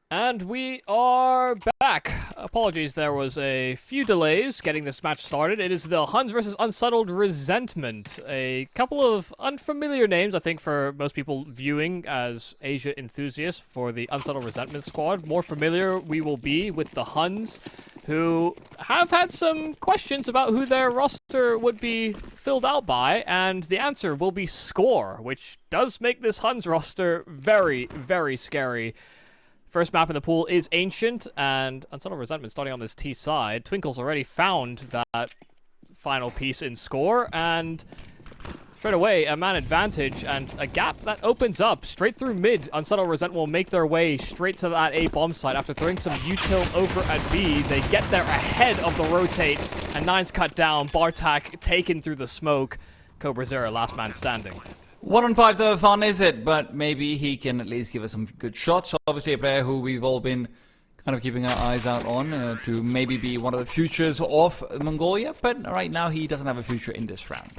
And we are back. Apologies, there was a few delays getting this match started. It is the Huns versus Unsettled Resentment. A couple of unfamiliar names, I think, for most people viewing as Asia enthusiasts for the Unsettled Resentment squad. More familiar we will be with the Huns, who have had some questions about who their roster would be filled out by, and the answer will be Score, which does make this Huns roster very, very scary. First map in the pool is Ancient, and Unsettled Resentment starting on this T side. Twinkle's already found that final piece in Score, and straight away, a man advantage, and a gap that opens up straight through mid. Unsettled Resentment will make their way straight to that A bomb site after throwing some util over at B. They get there ahead of the rotate, and Nine's cut down. Bartak taken through the smoke. Cobra Zero, last man standing. 1-on-5's never fun, is it? But maybe he can at least give us some good shots. Obviously a player who we've all been kind of keeping our eyes out on to maybe be one of the futures of Mongolia. But right now he doesn't have a future in this round.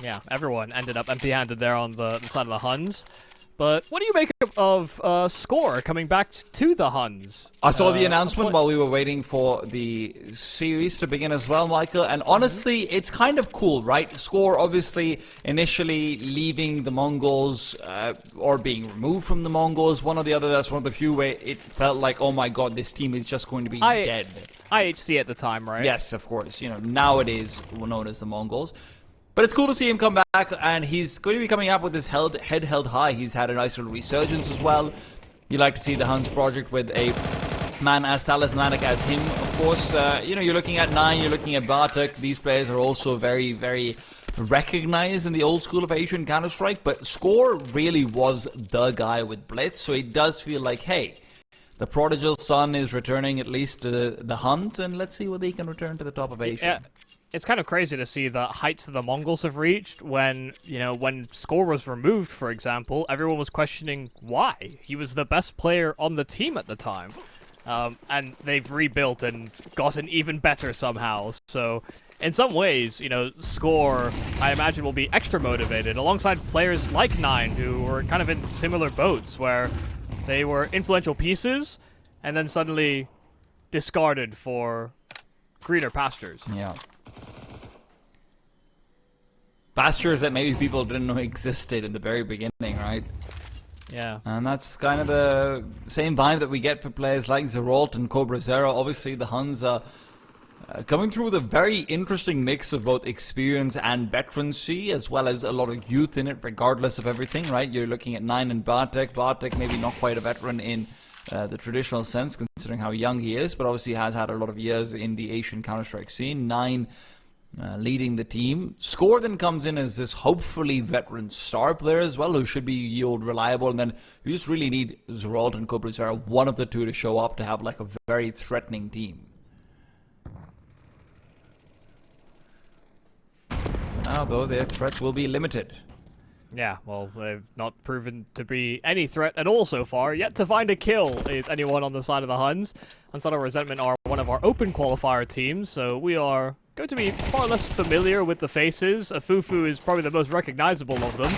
Yeah, everyone ended up empty-handed there on the side of the Huns. But what do you make of Score coming back to the Huns? I saw the announcement while we were waiting for the series to begin as well, Michael. And honestly, it's kind of cool, right? Score obviously initially leaving the Mongols or being removed from the Mongols. One or the other, that's one of the few where it felt like, oh my god, this team is just going to be dead. IHC at the time, right? Yes, of course. You know, now it is known as the Mongols. But it's cool to see him come back, and he's going to be coming up with his head held high. He's had a nice little resurgence as well. You like to see the Huns project with a man as talismanic as him. Of course, you know, you're looking at Nine, you're looking at Bartek. These players are also very, very recognized in the old school of Asian Counter-Strike. But Score really was the guy with Blitz, so it does feel like, hey, the prodigal son is returning at least to the Huns, and let's see whether he can return to the top of Asia. Yeah. It's kind of crazy to see the heights that the Mongols have reached when, you know, when Score was removed, for example, everyone was questioning why. He was the best player on the team at the time. And they've rebuilt and gotten even better somehow. So, in some ways, you know, Score, I imagine, will be extra motivated alongside players like Nine, who were kind of in similar boats, where they were influential pieces and then suddenly discarded for greener pastures. Yeah. Pastures that maybe people didn't know existed in the very beginning, right? Yeah. And that's kind of the same vibe that we get for players like Zeralt and Cobra Zero. Obviously, the Huns are coming through with a very interesting mix of both experience and veterancy, as well as a lot of youth in it, regardless of everything, right? You're looking at Nine and Bartek. Bartek maybe not quite a veteran in the traditional sense, considering how young he is, but obviously has had a lot of years in the Asian Counter-Strike scene. Nine leading the team. Score then comes in as this hopefully veteran star player as well, who should be yield reliable, and then you just really need Zeralt and Cobra Zero, one of the two, to show up to have like a very threatening team. For now though, their threats will be limited. Yeah, well, they've not proven to be any threat at all so far. Yet to find a kill is anyone on the side of the Huns. Unsettled Resentment are one of our open qualifier teams, so we are going to be far less familiar with the faces. Afufu is probably the most recognizable of them.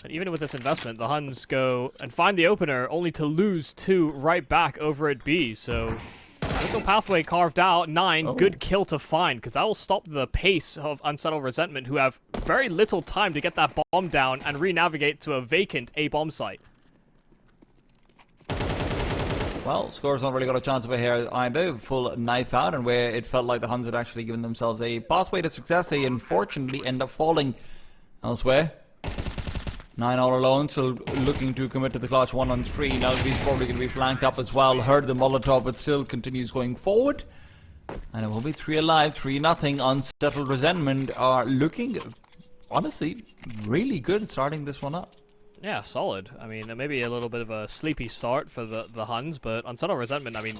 And even with this investment, the Huns go and find the opener, only to lose two right back over at B. So, little pathway carved out. Nine, good kill to find, because that will stop the pace of Unsettled Resentment, who have very little time to get that bomb down and re-navigate to a vacant A bomb site. Well, Score's not really got a chance over here either. Full knife out, and where it felt like the Huns had actually given themselves a pathway to success, they unfortunately end up falling elsewhere. Nine all alone, still looking to commit to the clutch 1-on-3. Now he's probably going to be flanked up as well. Heard the Molotov, but still continues going forward. And it will be 3 alive, 3-0. Unsettled Resentment are looking, honestly, really good starting this one up. Yeah, solid. I mean, maybe a little bit of a sleepy start for the Huns, but Unsettled Resentment, I mean,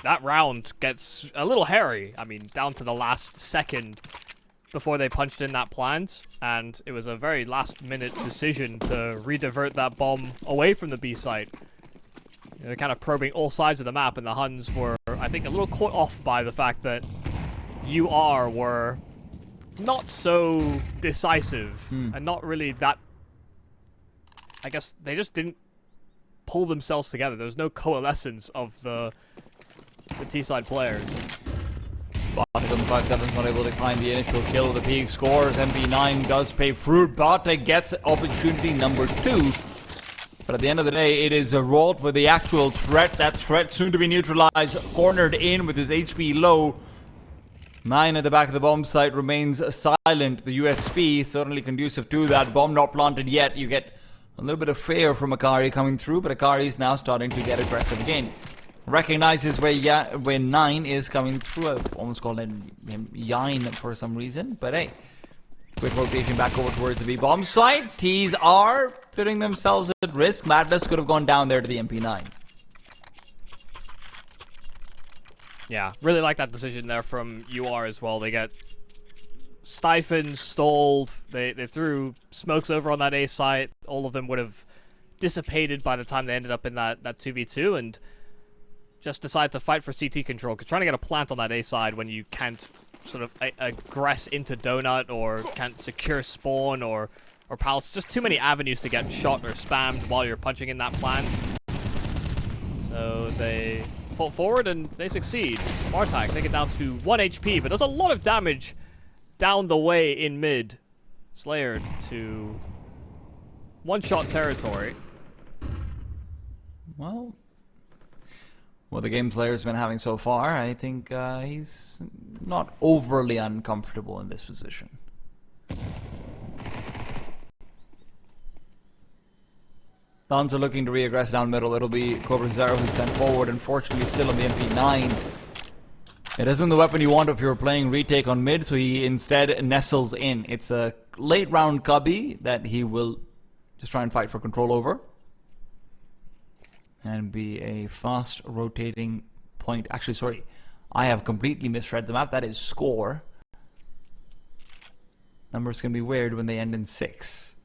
that round gets a little hairy. I mean, down to the last second before they punched in that plant, and it was a very last-minute decision to re-divert that bomb away from the B site. They're kind of probing all sides of the map, and the Huns were, I think, a little caught off by the fact that UR were not so decisive, and not really that... I guess they just didn't pull themselves together. There was no coalescence of the T-side players. Bartek on the 5-7 not able to find the initial kill. The peak scores. MP9 does pay fruit. Bartek gets opportunity number 2. But at the end of the day, it is Rolt with the actual threat. That threat soon to be neutralized. Cornered in with his HP low. 9 at the back of the bomb site remains silent. The USP certainly conducive to that. Bomb not planted yet. You get a little bit of fear from Akari coming through, but Akari is now starting to get aggressive again. Recognizes where 9 is coming through. I almost called him Yine for some reason, but hey. Quick rotation back over towards the B-bomb site. T's are putting themselves at risk. Madness could have gone down there to the MP9. Yeah, really like that decision there from UR as well. They get stifled, stalled. They threw smokes over on that A site. All of them would have dissipated by the time they ended up in that 2v2 and just decided to fight for CT control. Because trying to get a plant on that A side when you can't sort of aggress into Donut or can't secure spawn or palace. Just too many avenues to get shot or spammed while you're punching in that plant. So they fall forward and they succeed. Bartek take it down to 1 HP, but does a lot of damage down the way in mid. Slayer to one-shot territory. Well, the game Slayer's been having so far, I think he's not overly uncomfortable in this position. The Huns are looking to re-aggress down middle. It'll be Cobra Zero who's sent forward, unfortunately still on the MP9. It isn't the weapon you want if you're playing retake on mid, so he instead nestles in. It's a late round cubby that he will just try and fight for control over. And be a fast rotating point. Actually, sorry, I have completely misread the map. That is score. Numbers can be weird when they end in 6.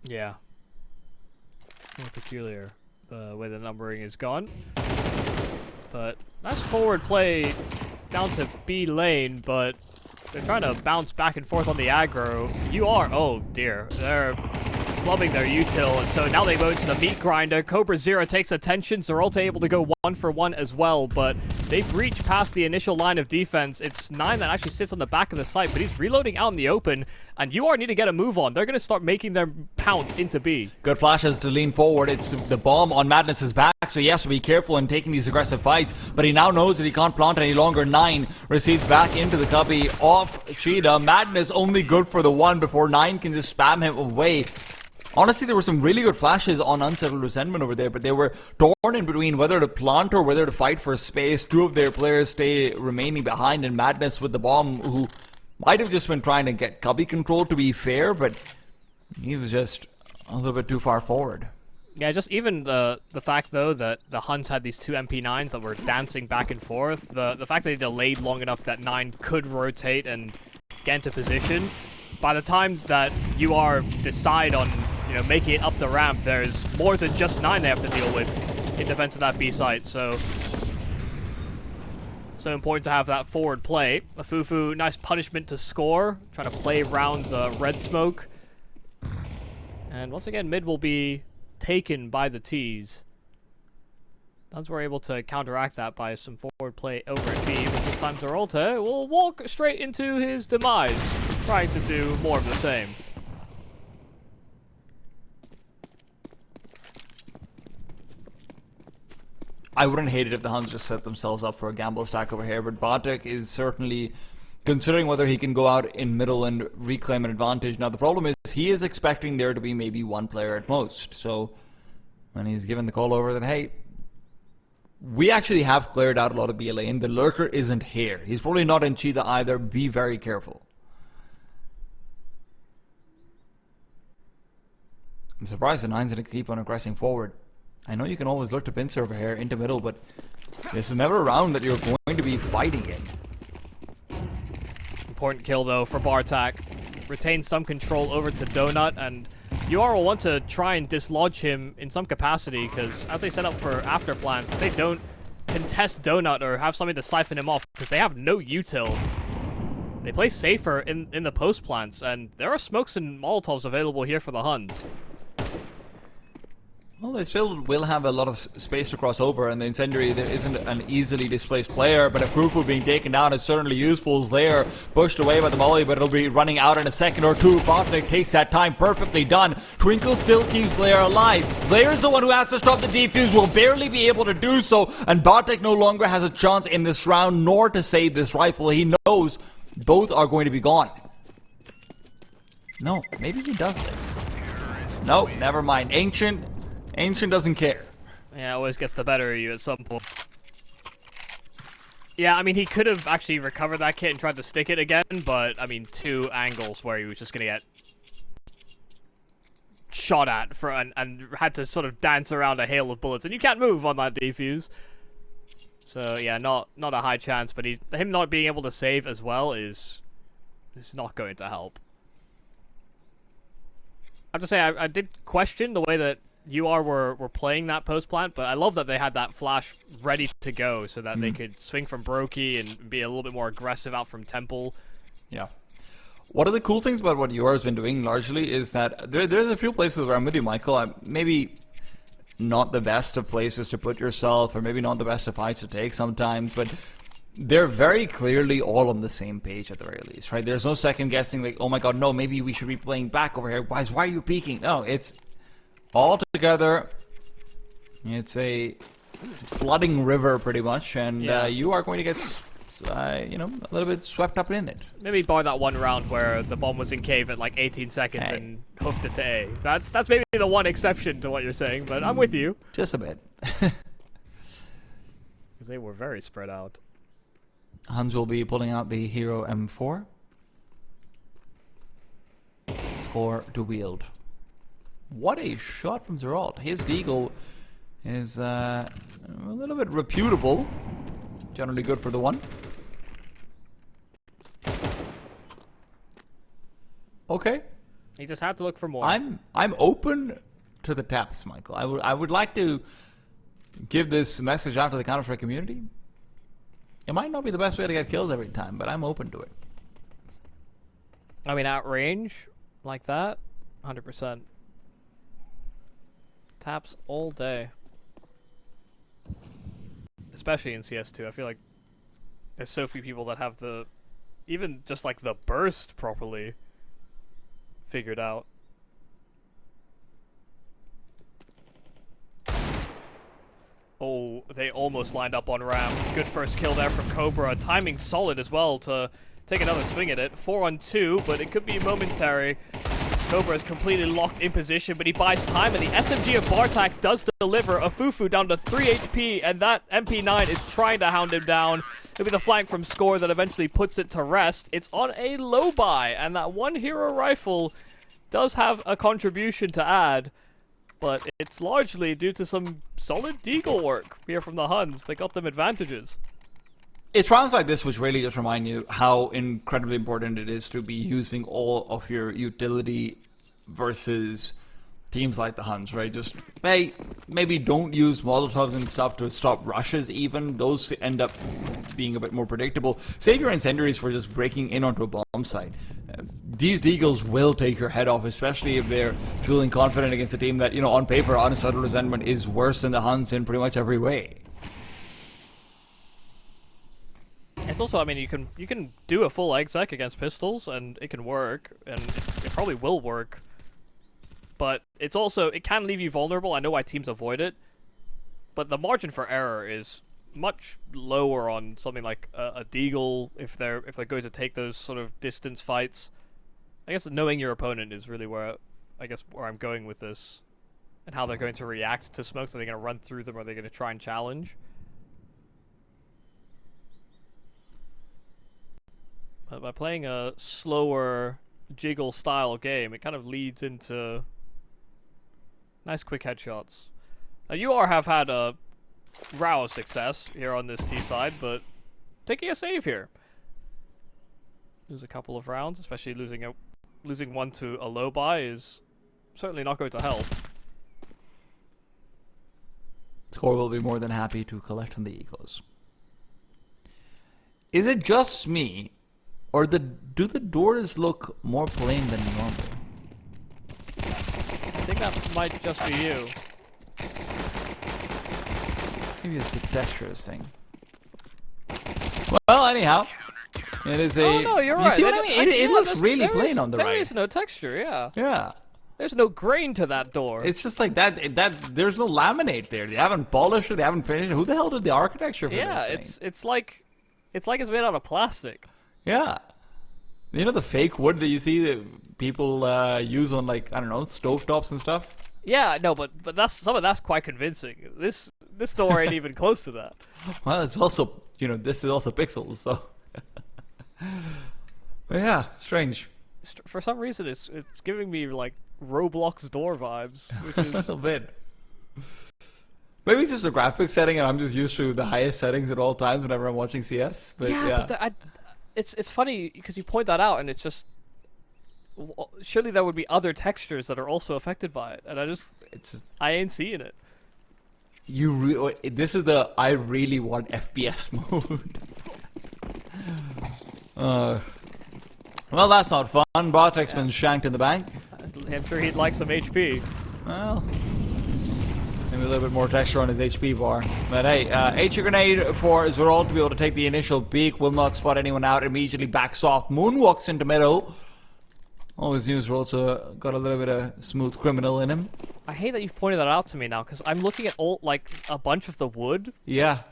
Yeah. More peculiar the way the numbering is gone. But nice forward play down to B lane, but they're trying to bounce back and forth on the aggro. Oh dear, they're flubbing their util, and so now they go into the meat grinder. Cobra Zero takes attention. Zeralta able to go 1-for-1 as well, but they breach past the initial line of defense. It's 9 that actually sits on the back of the site, but he's reloading out in the open, and UR need to get a move on. They're going to start making their pounce into B. Good flashes to lean forward. It's the bomb on Madness's back, so he has to be careful in taking these aggressive fights, but he now knows that he can't plant any longer. 9 receives back into the cubby off Cheetah. Madness only good for the 1 before 9 can just spam him away. Honestly, there were some really good flashes on Unsettled Resentment over there, but they were torn in between whether to plant or whether to fight for space. 2 of their players stay remaining behind, and Madness with the bomb, who might have just been trying to get cubby control to be fair, but he was just a little bit too far forward. Yeah, just even the fact, though, that the Huns had these 2 MP9s that were dancing back and forth, the fact that they delayed long enough that 9 could rotate and get into position. By the time that UR decide on, making it up the ramp, there's more than just 9 they have to deal with in defense of that B site, so important to have that forward play. A Fufu, nice punishment to score, trying to play around the red smoke. And once again, mid will be taken by the T's. Huns were able to counteract that by some forward play over at B, but this time Zeralta will walk straight into his demise, trying to do more of the same. I wouldn't hate it if the Huns just set themselves up for a gamble stack over here, but Bartek is certainly considering whether he can go out in middle and reclaim an advantage. Now, the problem is he is expecting there to be maybe 1 player at most, so when he's given the call over that, hey, we actually have cleared out a lot of B lane. The lurker isn't here. He's probably not in Cheetah either. Be very careful. I'm surprised the 9's going to keep on aggressing forward. I know you can always look to pincer over here into middle, but this is never a round that you're going to be fighting in. Important kill, though, for Bartek. Retain some control over to Donut, and UR will want to try and dislodge him in some capacity, because as they set up for after plans, if they don't contest Donut or have something to siphon him off, because they have no util, they play safer in the post plants, and there are smokes and Molotovs available here for the Huns. Well, they still will have a lot of space to cross over, and the Incendiary there isn't an easily displaced player, but a Fufu being taken down is certainly useful. Slayer pushed away by the Molly, but it'll be running out in a second or two. Botnik takes that time, perfectly done. Twinkle still keeps Slayer alive. Slayer's the one who has to stop the defuse, will barely be able to do so, and Botnik no longer has a chance in this round, nor to save this rifle. He knows both are going to be gone. No, maybe he does live. No, never mind. Ancient doesn't care. Yeah, always gets the better of you at some point. Yeah, I mean, he could have actually recovered that kit and tried to stick it again, but, I mean, 2 angles where he was just going to get shot at for and had to sort of dance around a hail of bullets, and you can't move on that defuse. So, yeah, not a high chance, but him not being able to save as well is not going to help. I have to say, I did question the way that UR were playing that post plant, but I love that they had that flash ready to go so that they could swing from Brokey and be a little bit more aggressive out from Temple. Yeah. One of the cool things about what UR has been doing largely is that there's a few places where I'm with you, Michael. Maybe not the best of places to put yourself, or maybe not the best of fights to take sometimes, but they're very clearly all on the same page at the very least, right? There's no second guessing like, oh my god, no, maybe we should be playing back over here. Why are you peeking? No, it's all together. It's a flooding river pretty much, and you are going to get a little bit swept up in it. Maybe bar that one round where the bomb was in cave at like 18 seconds and hoofed it to A. That's maybe the one exception to what you're saying, but I'm with you. Just a bit. Because they were very spread out. Huns will be pulling out the Hero M4. Score to wield. What a shot from Zeralt. His Deagle is a little bit reputable. Generally good for the one. Okay. He just had to look for more. I'm open to the taps, Michael. I would like to give this message out to the Counter-Strike community. It might not be the best way to get kills every time, but I'm open to it. I mean, at range like that, 100%. Taps all day. Especially in CS2. I feel like there's so few people that have even just like the burst properly figured out. Oh, they almost lined up on Ram. Good first kill there from Cobra. Timing solid as well to take another swing at it. 4-on-2, but it could be momentary. Cobra is completely locked in position, but he buys time, and the SMG of Bartak does deliver a Fufu down to 3 HP, and that MP9 is trying to hound him down. It'll be the flank from Score that eventually puts it to rest. It's on a low buy, and that one hero rifle does have a contribution to add, but it's largely due to some solid deagle work here from the Huns. They got them advantages. It's rounds like this which really just remind you how incredibly important it is to be using all of your utility versus teams like the Huns, right? Just, hey, maybe don't use Molotovs and stuff to stop rushes even. Those end up being a bit more predictable. Save your incendiaries for just breaking in onto a bomb site. These deagles will take your head off, especially if they're feeling confident against a team that, you know, on paper, Unsettled Resentment is worse than the Huns in pretty much every way. It's also, I mean, you can do a full exec against pistols, and it can work, and it probably will work. But it's also, it can leave you vulnerable. I know why teams avoid it, but the margin for error is much lower on something like a deagle if they're going to take those sort of distance fights. I guess knowing your opponent is really where I'm going with this, and how they're going to react to smokes. Are they going to run through them, or are they going to try and challenge? But by playing a slower jiggle style game, it kind of leads into nice quick headshots. Now you have had a row of success here on this T side, but taking a save here. Lose a couple of rounds, especially losing one to a low buy is certainly not going to help. Score will be more than happy to collect on the Eagles. Is it just me, or do the doors look more plain than normal? I think that might just be you. Maybe it's the textures thing. Well, anyhow, it is a. Oh no, you're right. You see what I mean? It looks really plain on the right. There is no texture. Yeah. Yeah. There's no grain to that door. It's just like that. There's no laminate there. They haven't polished it. They haven't finished it. Who the hell did the architecture for this thing? It's like it's made out of plastic. Yeah. You know the fake wood that you see that people use on, like, I don't know, stovetops and stuff? Yeah, no, but some of that's quite convincing. This door ain't even close to that. Well, it's also, this is also pixels, so. But yeah, strange. For some reason, it's giving me like Roblox door vibes, which is A little bit. Maybe it's just the graphics setting, and I'm just used to the highest settings at all times whenever I'm watching CS. But yeah. But it's funny because you point that out, and it's just surely there would be other textures that are also affected by it, and I ain't seeing it. This is the I really want FPS mode. Well, that's not fun. Bartek's been shanked in the bank. I'm sure he'd like some HP. Well, maybe a little bit more texture on his HP bar. But hey, HE grenade for Zerol to be able to take the initial peek. Will not spot anyone out. Immediately backs off. Moonwalks into middle. Always news also got a little bit of smooth criminal in him. I hate that you've pointed that out to me now, because I'm looking at a bunch of the wood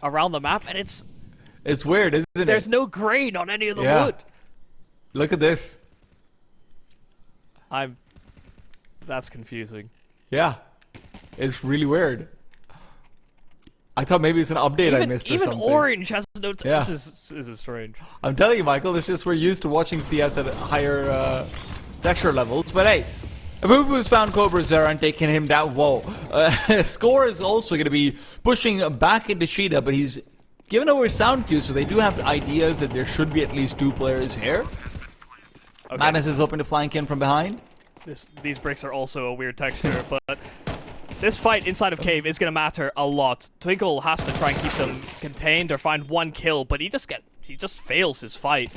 around the map, and it's weird, isn't it? There's no grain on any of the wood. Look at this. That's confusing. Yeah. It's really weird. I thought maybe it's an update I missed or something. Even orange has no This is strange. I'm telling you, Michael, it's just we're used to watching CS at higher texture levels. But hey, Avuvu's found Cobra Zera and taken him down. Whoa. Score is also going to be pushing back into Sheeta, but he's given over sound cues, so they do have ideas that there should be at least 2 players here. Okay. Madness is hoping to flank in from behind. These bricks are also a weird texture, but this fight inside of Cave is going to matter a lot. Twinkle has to try and keep them contained or find 1 kill, but he just fails his fight.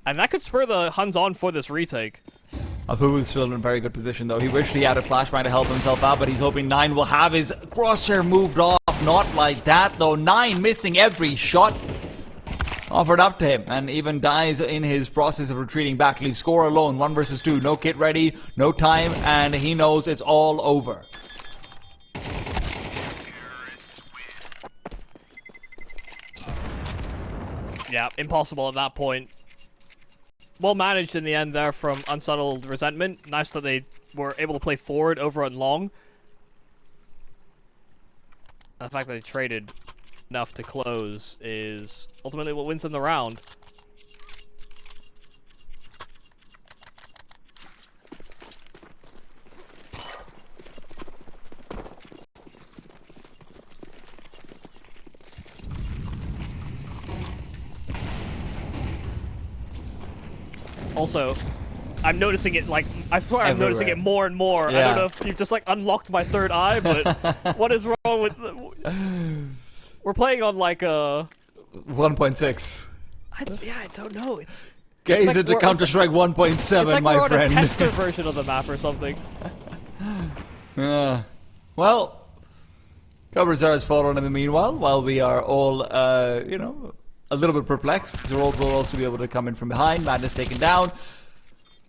And that could spur the Huns on for this retake. Avuvu's still in a very good position, though. He wished he had a flashbang to help himself out, but he's hoping 9 will have his crosshair moved off. Not like that, though. 9 missing every shot offered up to him, and even dies in his process of retreating back. Leaves Score alone, 1 versus 2. No kit ready, no time, and he knows it's all over. Yeah, impossible at that point. Well managed in the end there from Unsettled Resentment. Nice that they were able to play forward over on long. And the fact that they traded enough to close is ultimately what wins them the round. Also, I'm noticing it, like, I swear I'm noticing it more and more. Yeah. I don't know if you've just, like, unlocked my third eye, but what is wrong with... We're playing on, like, 1.6. I don't know. It's Gaze like into Counter-Strike 1.7, it's like my we're friend. on a tester version of the map or something. Well, Cobra Zera has fallen in the meanwhile, while we are all, a little bit perplexed. Zerol will also be able to come in from behind. Madness taken down.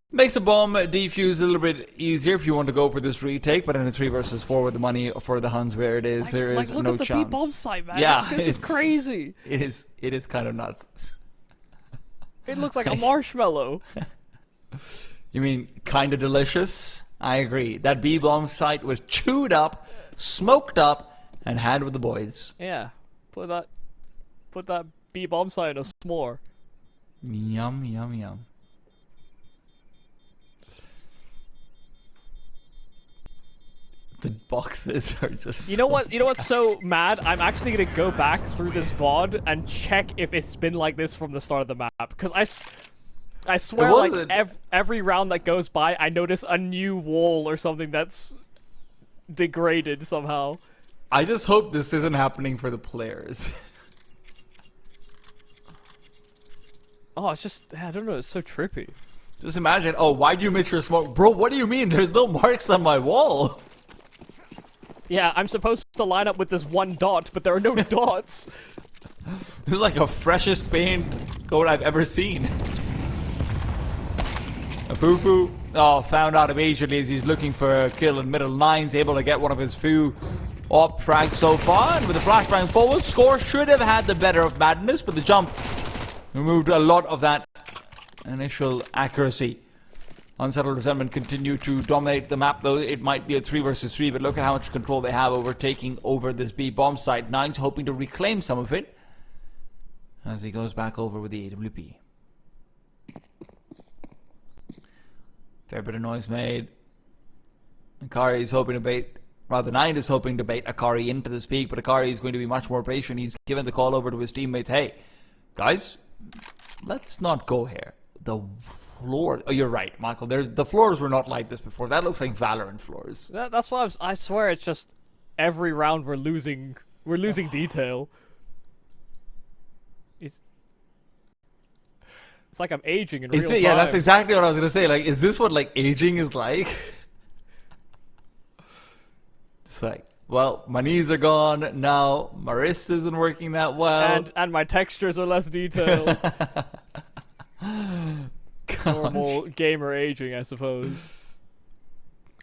Makes a bomb defuse a little bit easier if you want to go for this retake, but in a 3 versus 4 with the money for the Huns where it is, there is no chance. Look at the B-bomb site, man. Yeah, this is crazy. It is kind of nuts. It looks like a marshmallow. You mean kind of delicious? I agree. That B-bomb site was chewed up, smoked up, and had with the boys. Yeah. Put that B-bomb site in a s'more. Yum, yum, yum. The boxes are just... You know what's so mad? I'm actually going to go back through this VOD and check if it's been like this from the start of the map. Because I swear, like, every round that goes by, I notice a new wall or something that's degraded somehow. I just hope this isn't happening for the players. Oh, it's just, I don't know, it's so trippy. Just imagine, oh, why do you miss your smoke? Bro, what do you mean? There's no marks on my wall. Yeah, I'm supposed to line up with this one dot, but there are no dots. This is like the freshest paint code I've ever seen. A Fufu, found out immediately as he's looking for a kill in middle lines, able to get one of his few op frags so far, and with the flashbang forward, Score should have had the better of Madness, but the jump removed a lot of that initial accuracy. Unsettled Resentment continue to dominate the map, though it might be a 3 versus 3, but look at how much control they have over taking over this B bomb site. Nine's hoping to reclaim some of it as he goes back over with the AWP. Fair bit of noise made. Akari is hoping to bait, rather Nine is hoping to bait Akari into this peak, but Akari is going to be much more patient. He's given the call over to his teammates. Hey, guys, let's not go here. The floor. Oh, you're right, Michael. The floors were not like this before. That looks like Valorant floors. That's why I swear it's just every round we're losing detail. It's like I'm aging in real time. Yeah, that's exactly what I was gonna say. Like, is this what like aging is like? It's like, well, my knees are gone now. My wrist isn't working that well, and my textures are less detailed. Normal gamer aging, I suppose.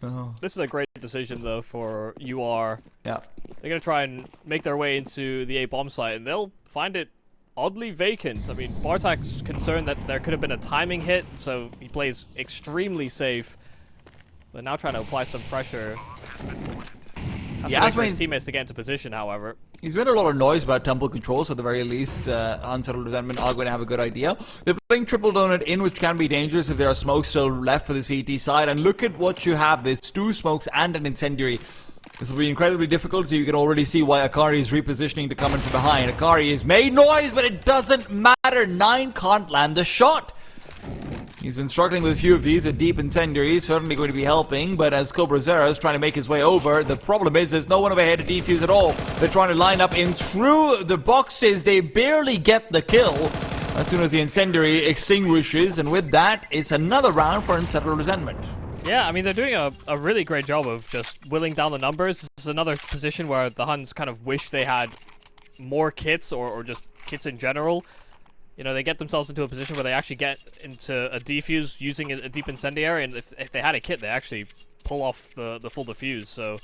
Oh. This is a great decision, though, for UR. Yeah. They're going to try and make their way into the A bomb site, and they'll find it oddly vacant. I mean, Bartak's concerned that there could have been a timing hit, so he plays extremely safe. They're now trying to apply some pressure. Has to wait for his teammates to get into position, however. He's made a lot of noise about temple control, so at the very least, Unsettled Resentment are going to have a good idea. They're playing triple donut in, which can be dangerous if there are smokes still left for the CT side. And look at what you have. There's 2 smokes and an incendiary. This will be incredibly difficult, so you can already see why Akari is repositioning to come in from behind. Akari has made noise, but it doesn't matter. Nine can't land the shot. He's been struggling with a few of these. A deep incendiary is certainly going to be helping, but as Cobra Zero is trying to make his way over, the problem is there's no one over here to defuse at all. They're trying to line up in through the boxes. They barely get the kill as soon as the incendiary extinguishes, and with that, it's another round for Unsettled Resentment. Yeah, I mean, they're doing a really great job of just whittling down the numbers. This is another position where the Huns kind of wish they had more kits, or just kits in general. You know, they get themselves into a position where they actually get into a defuse using a deep incendiary, and if they had a kit, they actually pull off the full defuse. So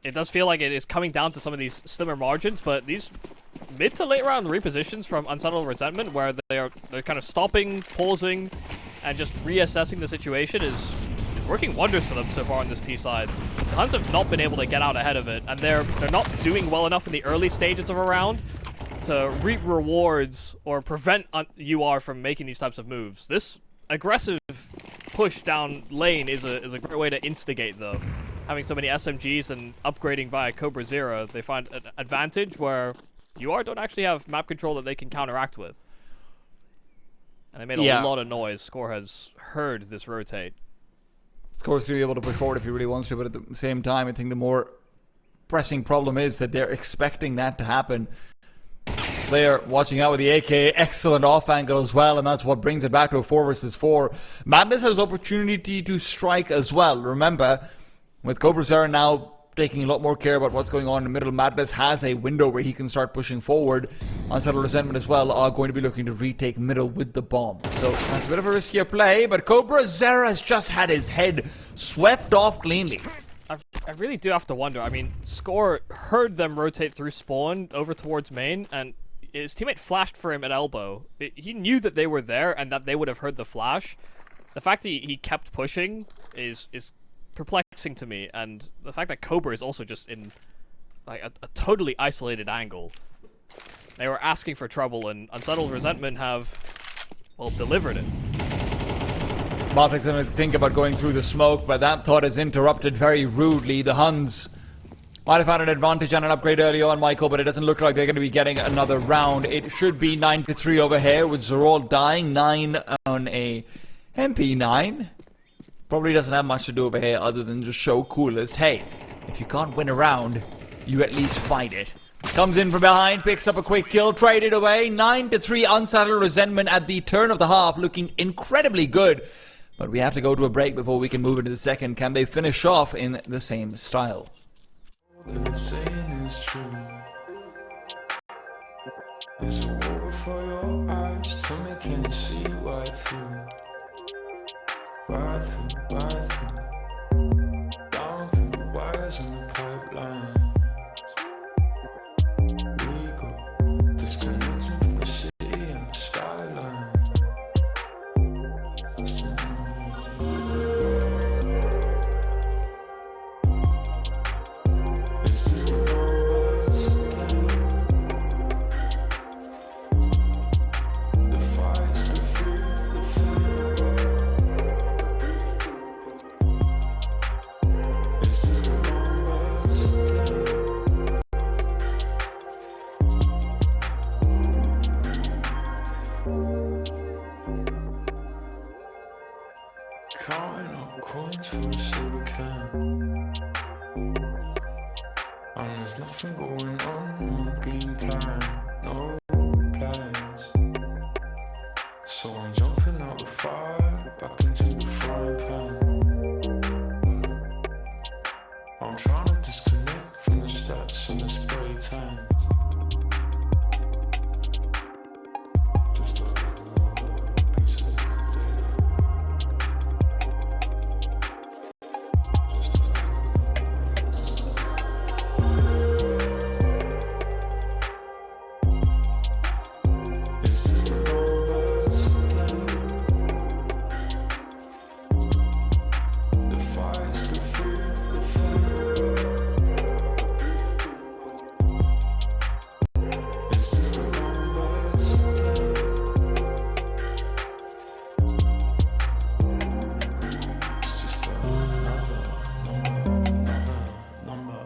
it does feel like it is coming down to some of these slimmer margins, but these mid to late round repositions from Unsettled Resentment, where they're kind of stopping, pausing, and just reassessing the situation is working wonders for them so far on this T side. The Huns have not been able to get out ahead of it, and they're not doing well enough in the early stages of a round to reap rewards or prevent UR from making these types of moves. This aggressive push down lane is a great way to instigate, though. Having so many SMGs and upgrading via Cobra Zero, they find an advantage where UR don't actually have map control that they can counteract with. And they made a lot of noise. Score has heard this rotate. Score's going to be able to push forward if he really wants to, but at the same time, I think the more pressing problem is that they're expecting that to happen. Slayer watching out with the AK, excellent off angle as well, and that's what brings it back to a 4 versus 4. Madness has opportunity to strike as well. Remember, with Cobra Zero now taking a lot more care about what's going on in the middle, Madness has a window where he can start pushing forward. Unsettled Resentment as well are going to be looking to retake middle with the bomb. So that's a bit of a riskier play, but Cobra Zero has just had his head swept off cleanly. I really do have to wonder. I mean, Score heard them rotate through spawn over towards main, and his teammate flashed for him at elbow. He knew that they were there and that they would have heard the flash. The fact that he kept pushing is perplexing to me, and the fact that Cobra is also just in like a totally isolated angle. They were asking for trouble, and Unsettled Resentment have, well, delivered it. Baltic's going to think about going through the smoke, but that thought is interrupted very rudely. The Huns might have had an advantage and an upgrade early on, Michael, but it doesn't look like they're going to be getting another round. It should be 9-3 over here, with Zerold dying 9 on a MP9. Probably doesn't have much to do over here other than just show coolest. Hey, if you can't win a round, you at least fight it. Comes in from behind, picks up a quick kill, traded away. 9-3 Unsettled Resentment at the turn of the half, looking incredibly good. But we have to go to a break before we can move into the second. Can they finish off in the same style? that it's saying is true. There's a wall before your eyes. Tell me, can you see right through? Right through, right through. Down through the wires and the pipelines. We go disconnecting from the city and the skyline. This is the numbers again. The fights, the fear, the fear. This is the numbers again. Counting up coins for a soda can. And there's nothing going on, no game plan, no plans. So I'm jumping out the fire, back into the frying pan. I'm trying to disconnect from the stats and the spray tans. Just another piece of data. Just This is the numbers again. The fights, the fear, the fear. This is the numbers again. It's just another number, another number,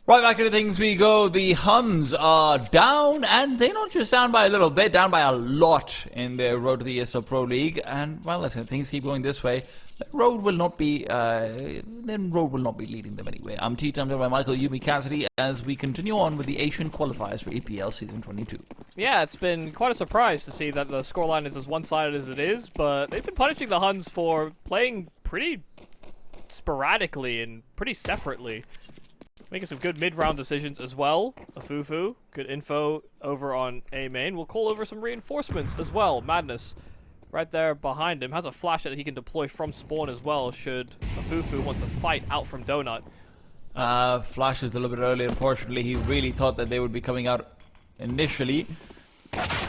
Right back into things we go. The Huns are down, and they're not just down by a little, they're down by a lot in their road to the ESL Pro League. And, well, listen, if things keep going this way, the road will not be leading them anywhere. I'm T-Timed by Michael Yumi Cassidy as we continue on with the Asian qualifiers for EPL Season 22. Yeah, it's been quite a surprise to see that the scoreline is as one-sided as it is, but they've been punishing the Huns for playing pretty sporadically and pretty separately. Making some good mid-round decisions as well. Afufu, good info over on A main. We'll call over some reinforcements as well. Madness, right there behind him, has a flash that he can deploy from spawn as well, should Afufu want to fight out from Donut. Flash is a little bit early, unfortunately. He really thought that they would be coming out initially.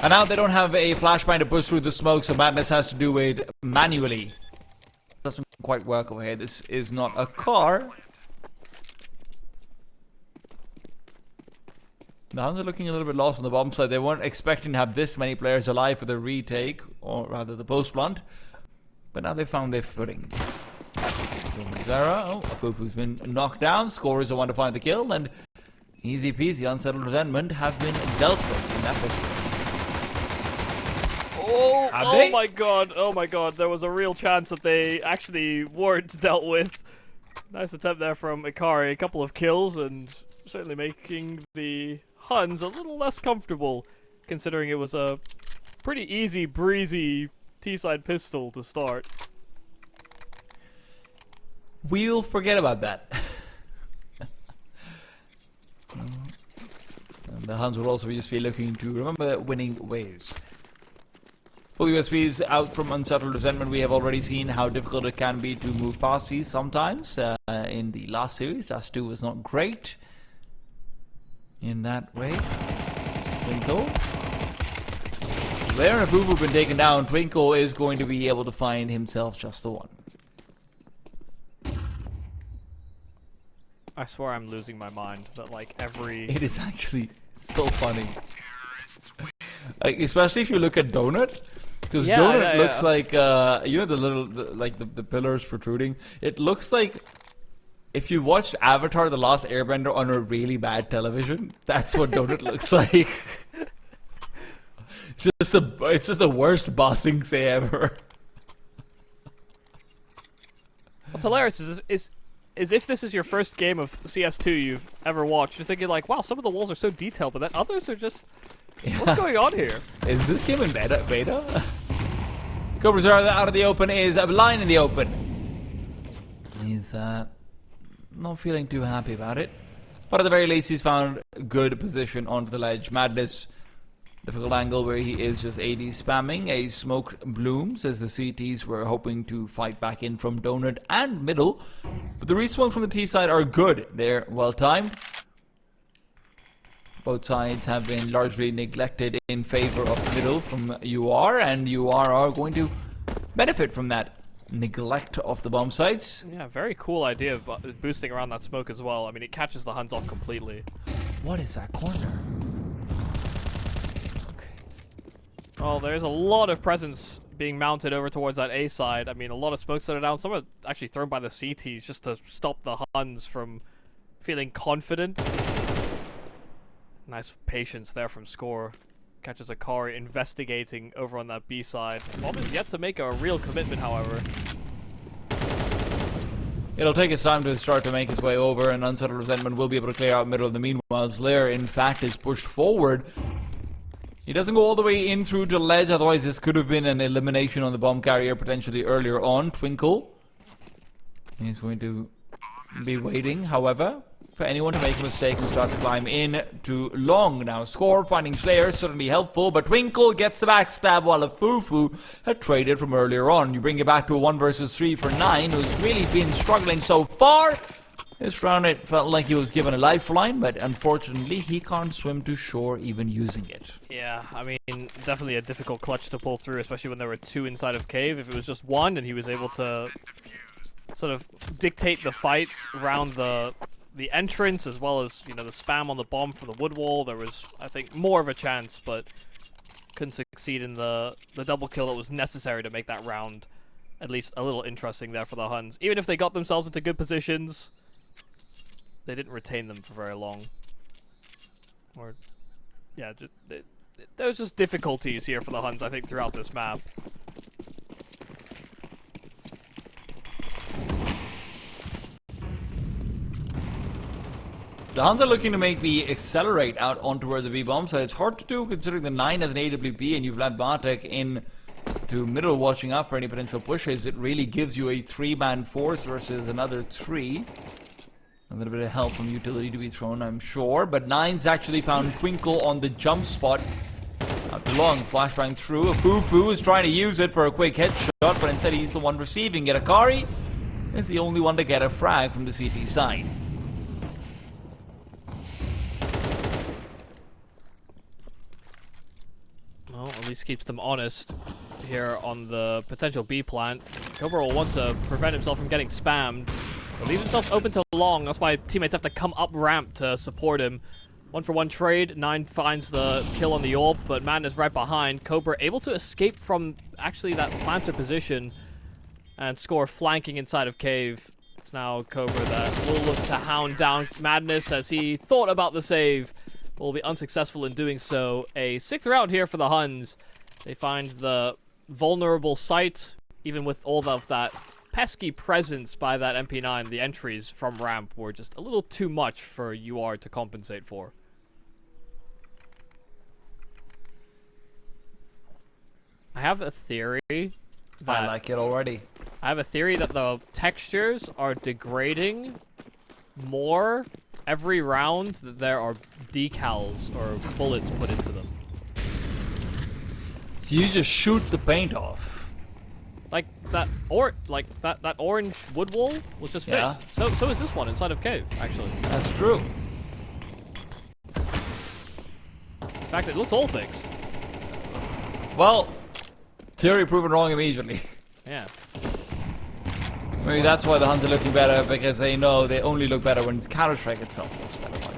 And now they don't have a flashbang to push through the smoke, so Madness has to do it manually. Doesn't quite work over here. This is not a car. The Huns are looking a little bit lost on the bomb side. They weren't expecting to have this many players alive for the retake, or rather the post-plant. But now they found their footing. Zara, Afufu's been knocked down. Scorers are one to find the kill, and easy peasy, Unsettled Resentment have been dealt with in that victory. Oh my god, there was a real chance that they actually weren't dealt with. Nice attempt there from Ikari, a couple of kills, and certainly making the Huns a little less comfortable, considering it was a pretty easy, breezy T-side pistol to start. We'll forget about that. And the Huns will also just be looking to remember winning ways. Full USPs out from Unsettled Resentment. We have already seen how difficult it can be to move past these sometimes. In the last series, Dastu was not great in that way. Twinkle. There, if Boo been taken down, Twinkle is going to be able to find himself just the one. I swear I'm losing my mind that like every... It is actually so funny. Like, especially if you look at Donut. Because Yeah, Donut yeah, looks yeah. like, you know, the pillars protruding. It looks like if you watched Avatar: The Last Airbender on a really bad television, that's what Donut looks like. It's just the worst bossing say ever. What's hilarious is if this is your first game of CS2 you've ever watched, you're thinking like, wow, some of the walls are so detailed, but then others are just, what's going on here? Is this game in beta? Cobras are out of the open, is a line in the open. He's not feeling too happy about it. But at the very least, he's found a good position onto the ledge. Madness, difficult angle where he is just AD spamming. A smoke blooms as the CTs were hoping to fight back in from Donut and middle. But the resmokes from the T side are good. They're well timed. Both sides have been largely neglected in favor of middle from UR, and UR are going to benefit from that neglect of the bomb sites. Yeah, very cool idea of boosting around that smoke as well. I mean, it catches the Huns off completely. What is that corner? Well, there's a lot of presence being mounted over towards that A side. I mean, a lot of smokes that are down. Some are actually thrown by the CTs just to stop the Huns from feeling confident. Nice patience there from Score. Catches Akari investigating over on that B side. Bomb is yet to make a real commitment, however. It'll take its time to start to make its way over, and Unsettled Resentment will be able to clear out middle of the meanwhile. Slayer, in fact, is pushed forward. He doesn't go all the way in through the ledge, otherwise this could have been an elimination on the bomb carrier potentially earlier on. Twinkle. He's going to be waiting, however, for anyone to make a mistake and start to climb in to long. Now Score finding Slayer certainly helpful, but Twinkle gets the backstab while a Fufu had traded from earlier on. You bring it back to a 1 versus 3 for 9, who's really been struggling so far. This round it felt like he was given a lifeline, but unfortunately he can't swim to shore even using it. Yeah, I mean, definitely a difficult clutch to pull through, especially when there were 2 inside of cave. If it was just 1 and he was able to sort of dictate the fights around the entrance, as well as, you know, the spam on the bomb for the wood wall, there was, I think, more of a chance, but couldn't succeed in the double kill that was necessary to make that round at least a little interesting there for the Huns. Even if they got themselves into good positions, they didn't retain them for very long. Or, yeah, there was just difficulties here for the Huns, I think, throughout this map. The Huns are looking to make B accelerate out on towards the B bomb, so it's hard to do considering the 9 has an AWP and you've left Bartek in to middle watching out for any potential pushes. It really gives you a 3-man force versus another 3. A little bit of help from utility to be thrown, I'm sure, but 9's actually found Twinkle on the jump spot. Out to long, flashbang through. A Fufu is trying to use it for a quick headshot, but instead he's the one receiving it. Akari is the only one to get a frag from the CT side. Well, at least keeps them honest here on the potential B plant. Cobra will want to prevent himself from getting spammed. He'll leave himself open to long. That's why teammates have to come up ramp to support him. 1-for-1 trade. 9 finds the kill on the orb, but Madness right behind. Cobra able to escape from actually that planter position and Score flanking inside of cave. It's now Cobra that will look to hound down Madness as he thought about the save. Will be unsuccessful in doing so. A 6th round here for the Huns. They find the vulnerable site, even with all of that pesky presence by that MP9. The entries from ramp were just a little too much for UR to compensate for. I have a theory that I like it already. I have a theory that the textures are degrading more every round that there are decals or bullets put into them. So you just shoot the paint off. Like that that orange wood wall was just fixed. Yeah. So is this one inside of cave, actually. That's true. In fact, it looks all fixed. Well, theory proven wrong immediately. Yeah. Maybe that's why the Huns are looking better, because they know they only look better when Counter-Strike itself looks better.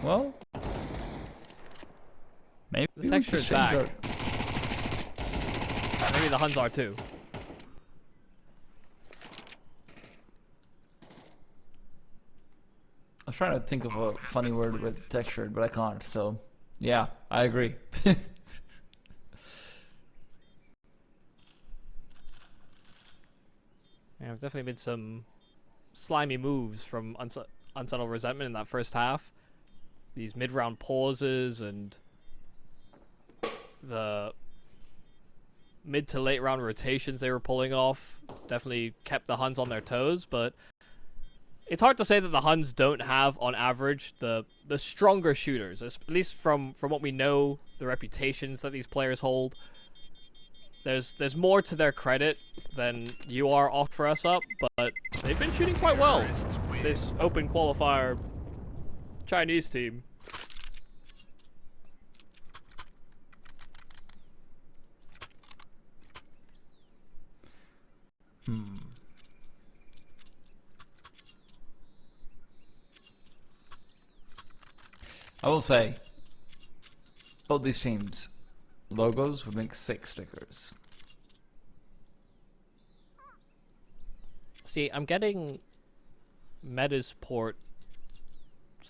Well, maybe The texture's back. Maybe the Huns are too. I was trying to think of a funny word with textured, but I can't. So, yeah, I agree. Yeah, there's definitely been some slimy moves from Unsettled Resentment in that first half. These mid-round pauses and the mid to late round rotations they were pulling off definitely kept the Huns on their toes, but it's hard to say that the Huns don't have, on average, the stronger shooters, at least from what we know, the reputations that these players hold. There's more to their credit than you are offer us up, but they've been shooting quite well. This open qualifier Chinese team. I will say, both these teams' logos would make 6 stickers. See, I'm getting Metasport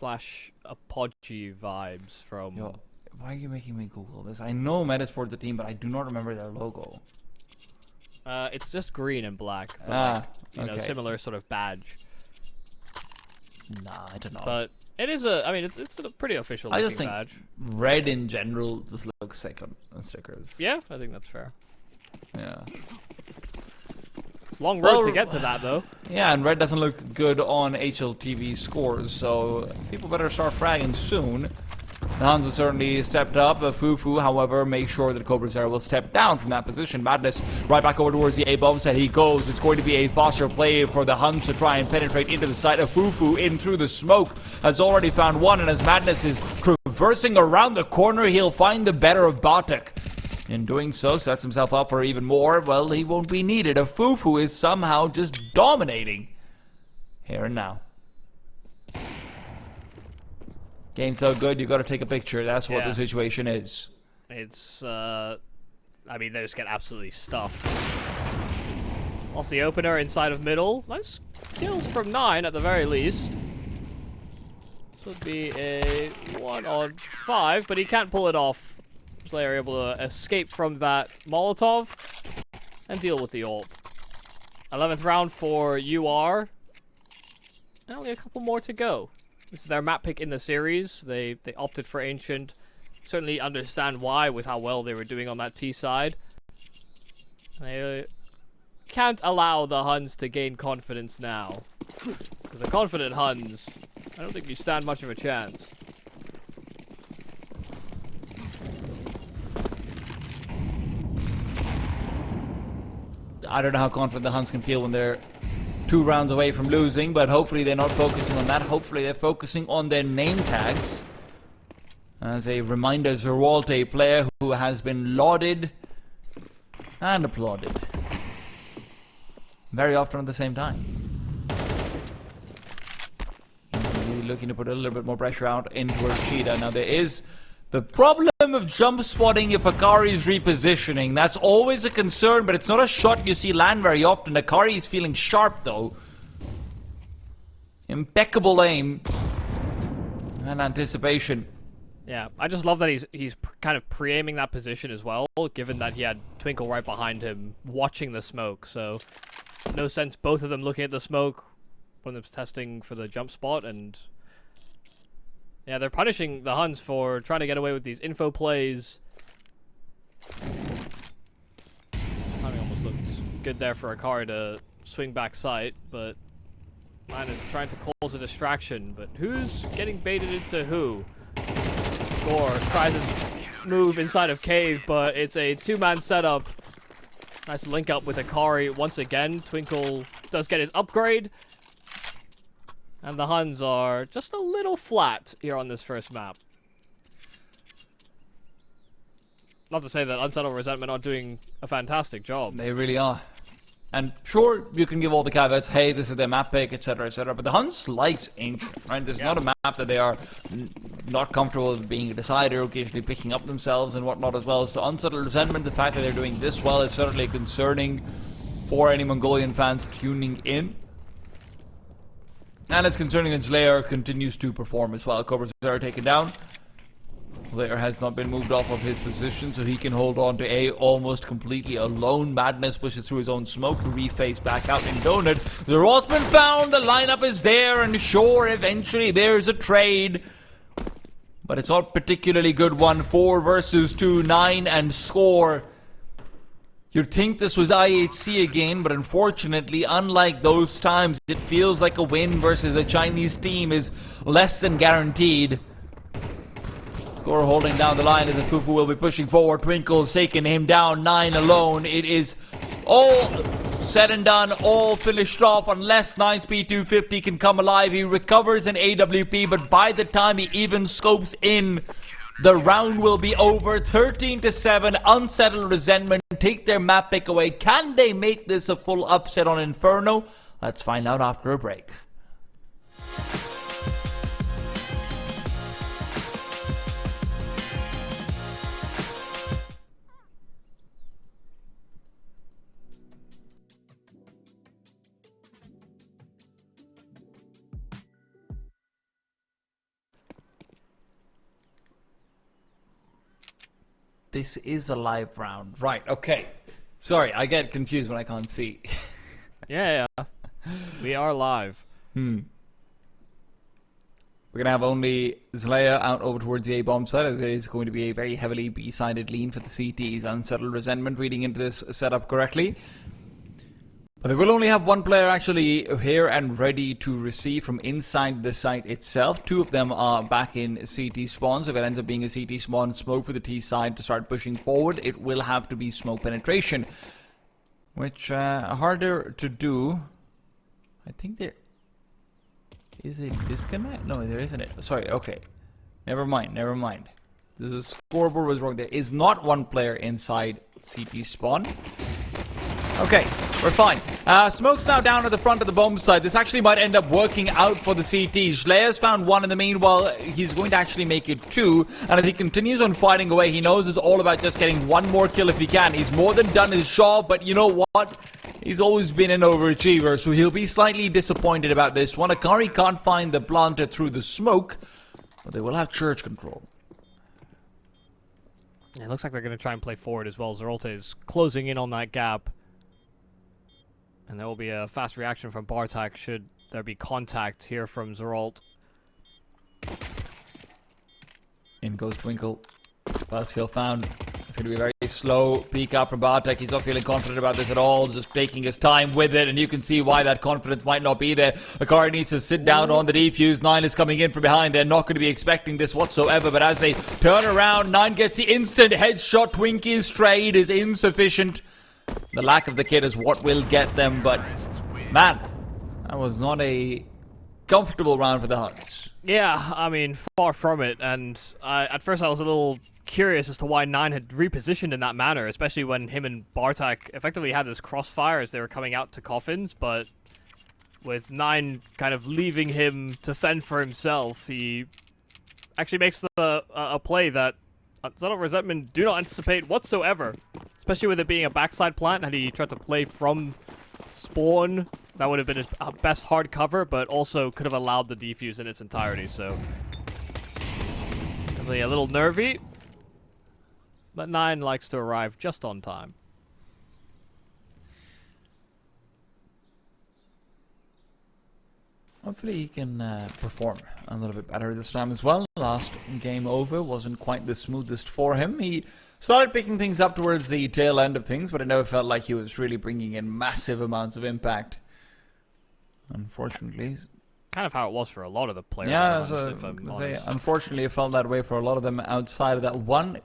/ Apogee vibes from... Yo, why are you making me Google this? I know Metasport the team, but I do not remember their logo. It's just green and black. But okay. Similar sort of badge. Nah, I don't know. But it is it's a pretty official looking I just think badge. red in general just looks sick on stickers. Yeah, I think that's fair. Yeah. Long road to get to that, though. Yeah, and red doesn't look good on HLTV scores, so people better start fragging soon. The Huns have certainly stepped up. Fufu, however, makes sure that Cobra Zero will step down from that position. Madness right back over towards the A-bomb set he goes. It's going to be a foster play for the Huns to try and penetrate into the side of Fufu. In through the smoke has already found one, and as Madness is traversing around the corner, he'll find the better of Bartek. In doing so, sets himself up for even more. Well, he won't be needed. A Fufu is somehow just dominating here and now. Game so good, you got to take a picture. That's what the situation is. It's, I mean, they just get absolutely stuffed. Also, the opener inside of middle. Nice kills from 9 at the very least. This would be a 1-on-5, but he can't pull it off. So they're able to escape from that Molotov and deal with the ult. 11th round for UR. And only a couple more to go. This is their map pick in the series. They opted for Ancient. Certainly understand why with how well they were doing on that T side. They can't allow the Huns to gain confidence now. Because the confident Huns, I don't think you stand much of a chance. I don't know how confident the Huns can feel when they're 2 rounds away from losing, but hopefully they're not focusing on that. Hopefully they're focusing on their name tags. As a reminder, Zerwalt, a player who has been lauded and applauded. Very often at the same time. Really looking to put a little bit more pressure out into Rashida. Now there is the problem of jump spotting if Akari is repositioning. That's always a concern, but it's not a shot you see land very often. Akari is feeling sharp though. Impeccable aim and anticipation. Yeah, I just love that he's kind of pre-aiming that position as well, given that he had Twinkle right behind him watching the smoke. So no sense both of them looking at the smoke, one of them's testing for the jump spot, and yeah, they're punishing the Huns for trying to get away with these info plays. Timing almost looked good there for Akari to swing back sight, but man is trying to cause a distraction. But who's getting baited into who? Gore tries his move inside of Cave, but it's a 2-man setup. Nice link up with Akari once again. Twinkle does get his upgrade. And the Huns are just a little flat here on this first map. Not to say that Unsettled Resentment are doing a fantastic job. They really are. And sure, you can give all the caveats, hey, this is their map pick, etc., but the Huns likes Ancient, right? There's not a map that they are not comfortable with being a decider, occasionally picking up themselves and whatnot as well. So Unsettled Resentment, the fact that they're doing this well is certainly concerning for any Mongolian fans tuning in. And it's concerning that Slayer continues to perform as well. Cobras are taken down. Slayer has not been moved off of his position, so he can hold on to A almost completely alone. Madness pushes through his own smoke to reface back out in Donut. The Roth's been found, the lineup is there, and sure, eventually there's a trade. But it's not a particularly good one. 4 versus 2, 9 and score. You'd think this was IHC again, but unfortunately, unlike those times, it feels like a win versus a Chinese team is less than guaranteed. Gore holding down the line as the Fufu will be pushing forward. Twinkle's taking him down, 9 alone. It is all said and done, all finished off unless 9-speed 250 can come alive. He recovers an AWP, but by the time he even scopes in, the round will be over. 13-7, Unsettled Resentment take their map pick away. Can they make this a full upset on Inferno? Let's find out after a break. This is a live round. Right, okay. Sorry, I get confused when I can't see. Yeah. We are live. We're going to have only Zlaya out over towards the A-bomb side, as it is going to be a very heavily B-sided lean for the CTs. Unsettled Resentment reading into this setup correctly. But they will only have one player actually here and ready to receive from inside the site itself. 2 of them are back in CT spawns. If it ends up being a CT spawn, smoke for the T side to start pushing forward, it will have to be smoke penetration. Which, harder to do. I think there is a disconnect? No, there isn't it. Sorry, okay. Never mind. The scoreboard was wrong. There is not one player inside CT spawn. Okay, we're fine. Smoke's now down at the front of the bomb side. This actually might end up working out for the CT. Schleier's found 1 in the meanwhile. He's going to actually make it 2. And as he continues on fighting away, he knows it's all about just getting 1 more kill if he can. He's more than done his job, but you know what? He's always been an overachiever, so he'll be slightly disappointed about this one. Akari can't find the planter through the smoke, but they will have church control. It looks like they're going to try and play forward as well. Zeralte is closing in on that gap. And there will be a fast reaction from Bartak should there be contact here from Zeralt. In goes Twinkle. Fast kill found. It's going to be a very slow peek out from Bartek. He's not feeling confident about this at all. Just taking his time with it. And you can see why that confidence might not be there. Akari needs to sit down on the defuse. 9 is coming in from behind. They're not going to be expecting this whatsoever. But as they turn around, 9 gets the instant headshot. Twinkie's trade is insufficient. The lack of the kid is what will get them, but man, that was not a comfortable round for the Huns. Yeah, I mean, far from it, and at first I was a little curious as to why 9 had repositioned in that manner, especially when him and Bartak effectively had this crossfire as they were coming out to coffins, but with 9 kind of leaving him to fend for himself, he actually makes a play that Unsettled Resentment do not anticipate whatsoever. Especially with it being a backside plant, had he tried to play from spawn, that would have been his best hard cover, but also could have allowed the defuse in its entirety, so... Definitely a little nervy, but 9 likes to arrive just on time. Hopefully he can perform a little bit better this time as well. Last game over wasn't quite the smoothest for him. He started picking things up towards the tail end of things, but it never felt like he was really bringing in massive amounts of impact. Unfortunately. Kind of how it was for a lot of the players. Yeah, unfortunately it felt that way for a lot of them outside of that one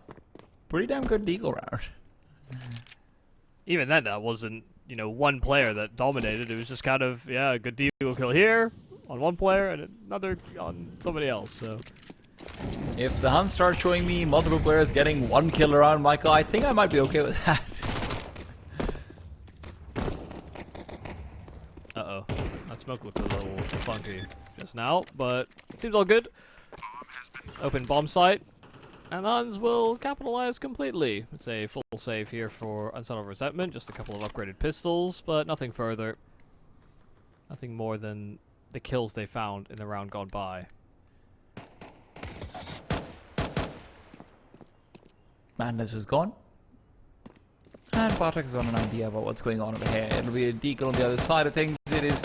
pretty damn good deagle round. Even then, that wasn't, you know, one player that dominated. It was just kind of, yeah, a good deagle kill here on one player and another on somebody else, so... If the Huns start showing me multiple players getting 1 kill around Michael, I think I might be okay with that. casualty just now, but seems all good. Open bomb site, and Huns will capitalize completely. It's a full save here for Unsettled Resentment, just a couple of upgraded pistols, but nothing further. Nothing more than the kills they found in the round gone by. Madness is gone. And Bartek's got an idea about what's going on over here. It'll be a deagle on the other side of things. It is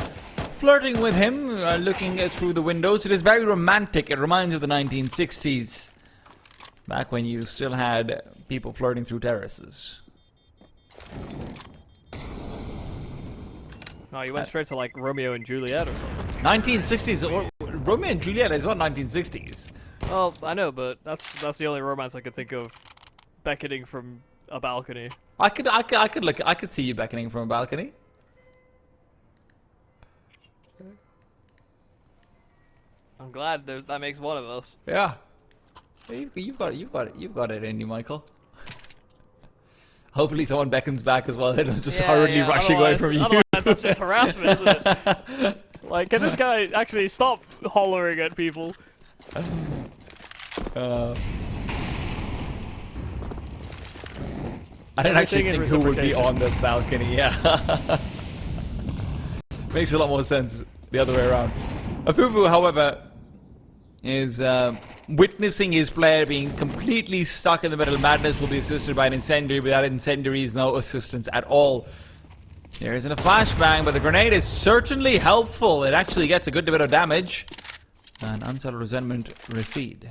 flirting with him, looking through the windows. It is very romantic. It reminds you of the 1960s. Back when you still had people flirting through terraces. No, you went straight to like Romeo and Juliet or something. 1960s? Romeo and Juliet is what, 1960s? Well, I know, but that's the only romance I could think of beckoning from a balcony. I could see you beckoning from a balcony. I'm glad that makes one of us. Yeah. You've got it in you, Michael. Hopefully someone beckons back as well. They're just hurriedly rushing away from you. Otherwise, that's just harassment, isn't it? Like, can this guy actually stop hollering at people? I don't actually think who would be on the balcony, yeah. Makes a lot more sense the other way around. Afufu, however, is witnessing his player being completely stuck in the middle. Madness will be assisted by an incendiary, but that incendiary is no assistance at all. There isn't a flashbang, but the grenade is certainly helpful. It actually gets a good bit of damage. And Unsettled Resentment recede.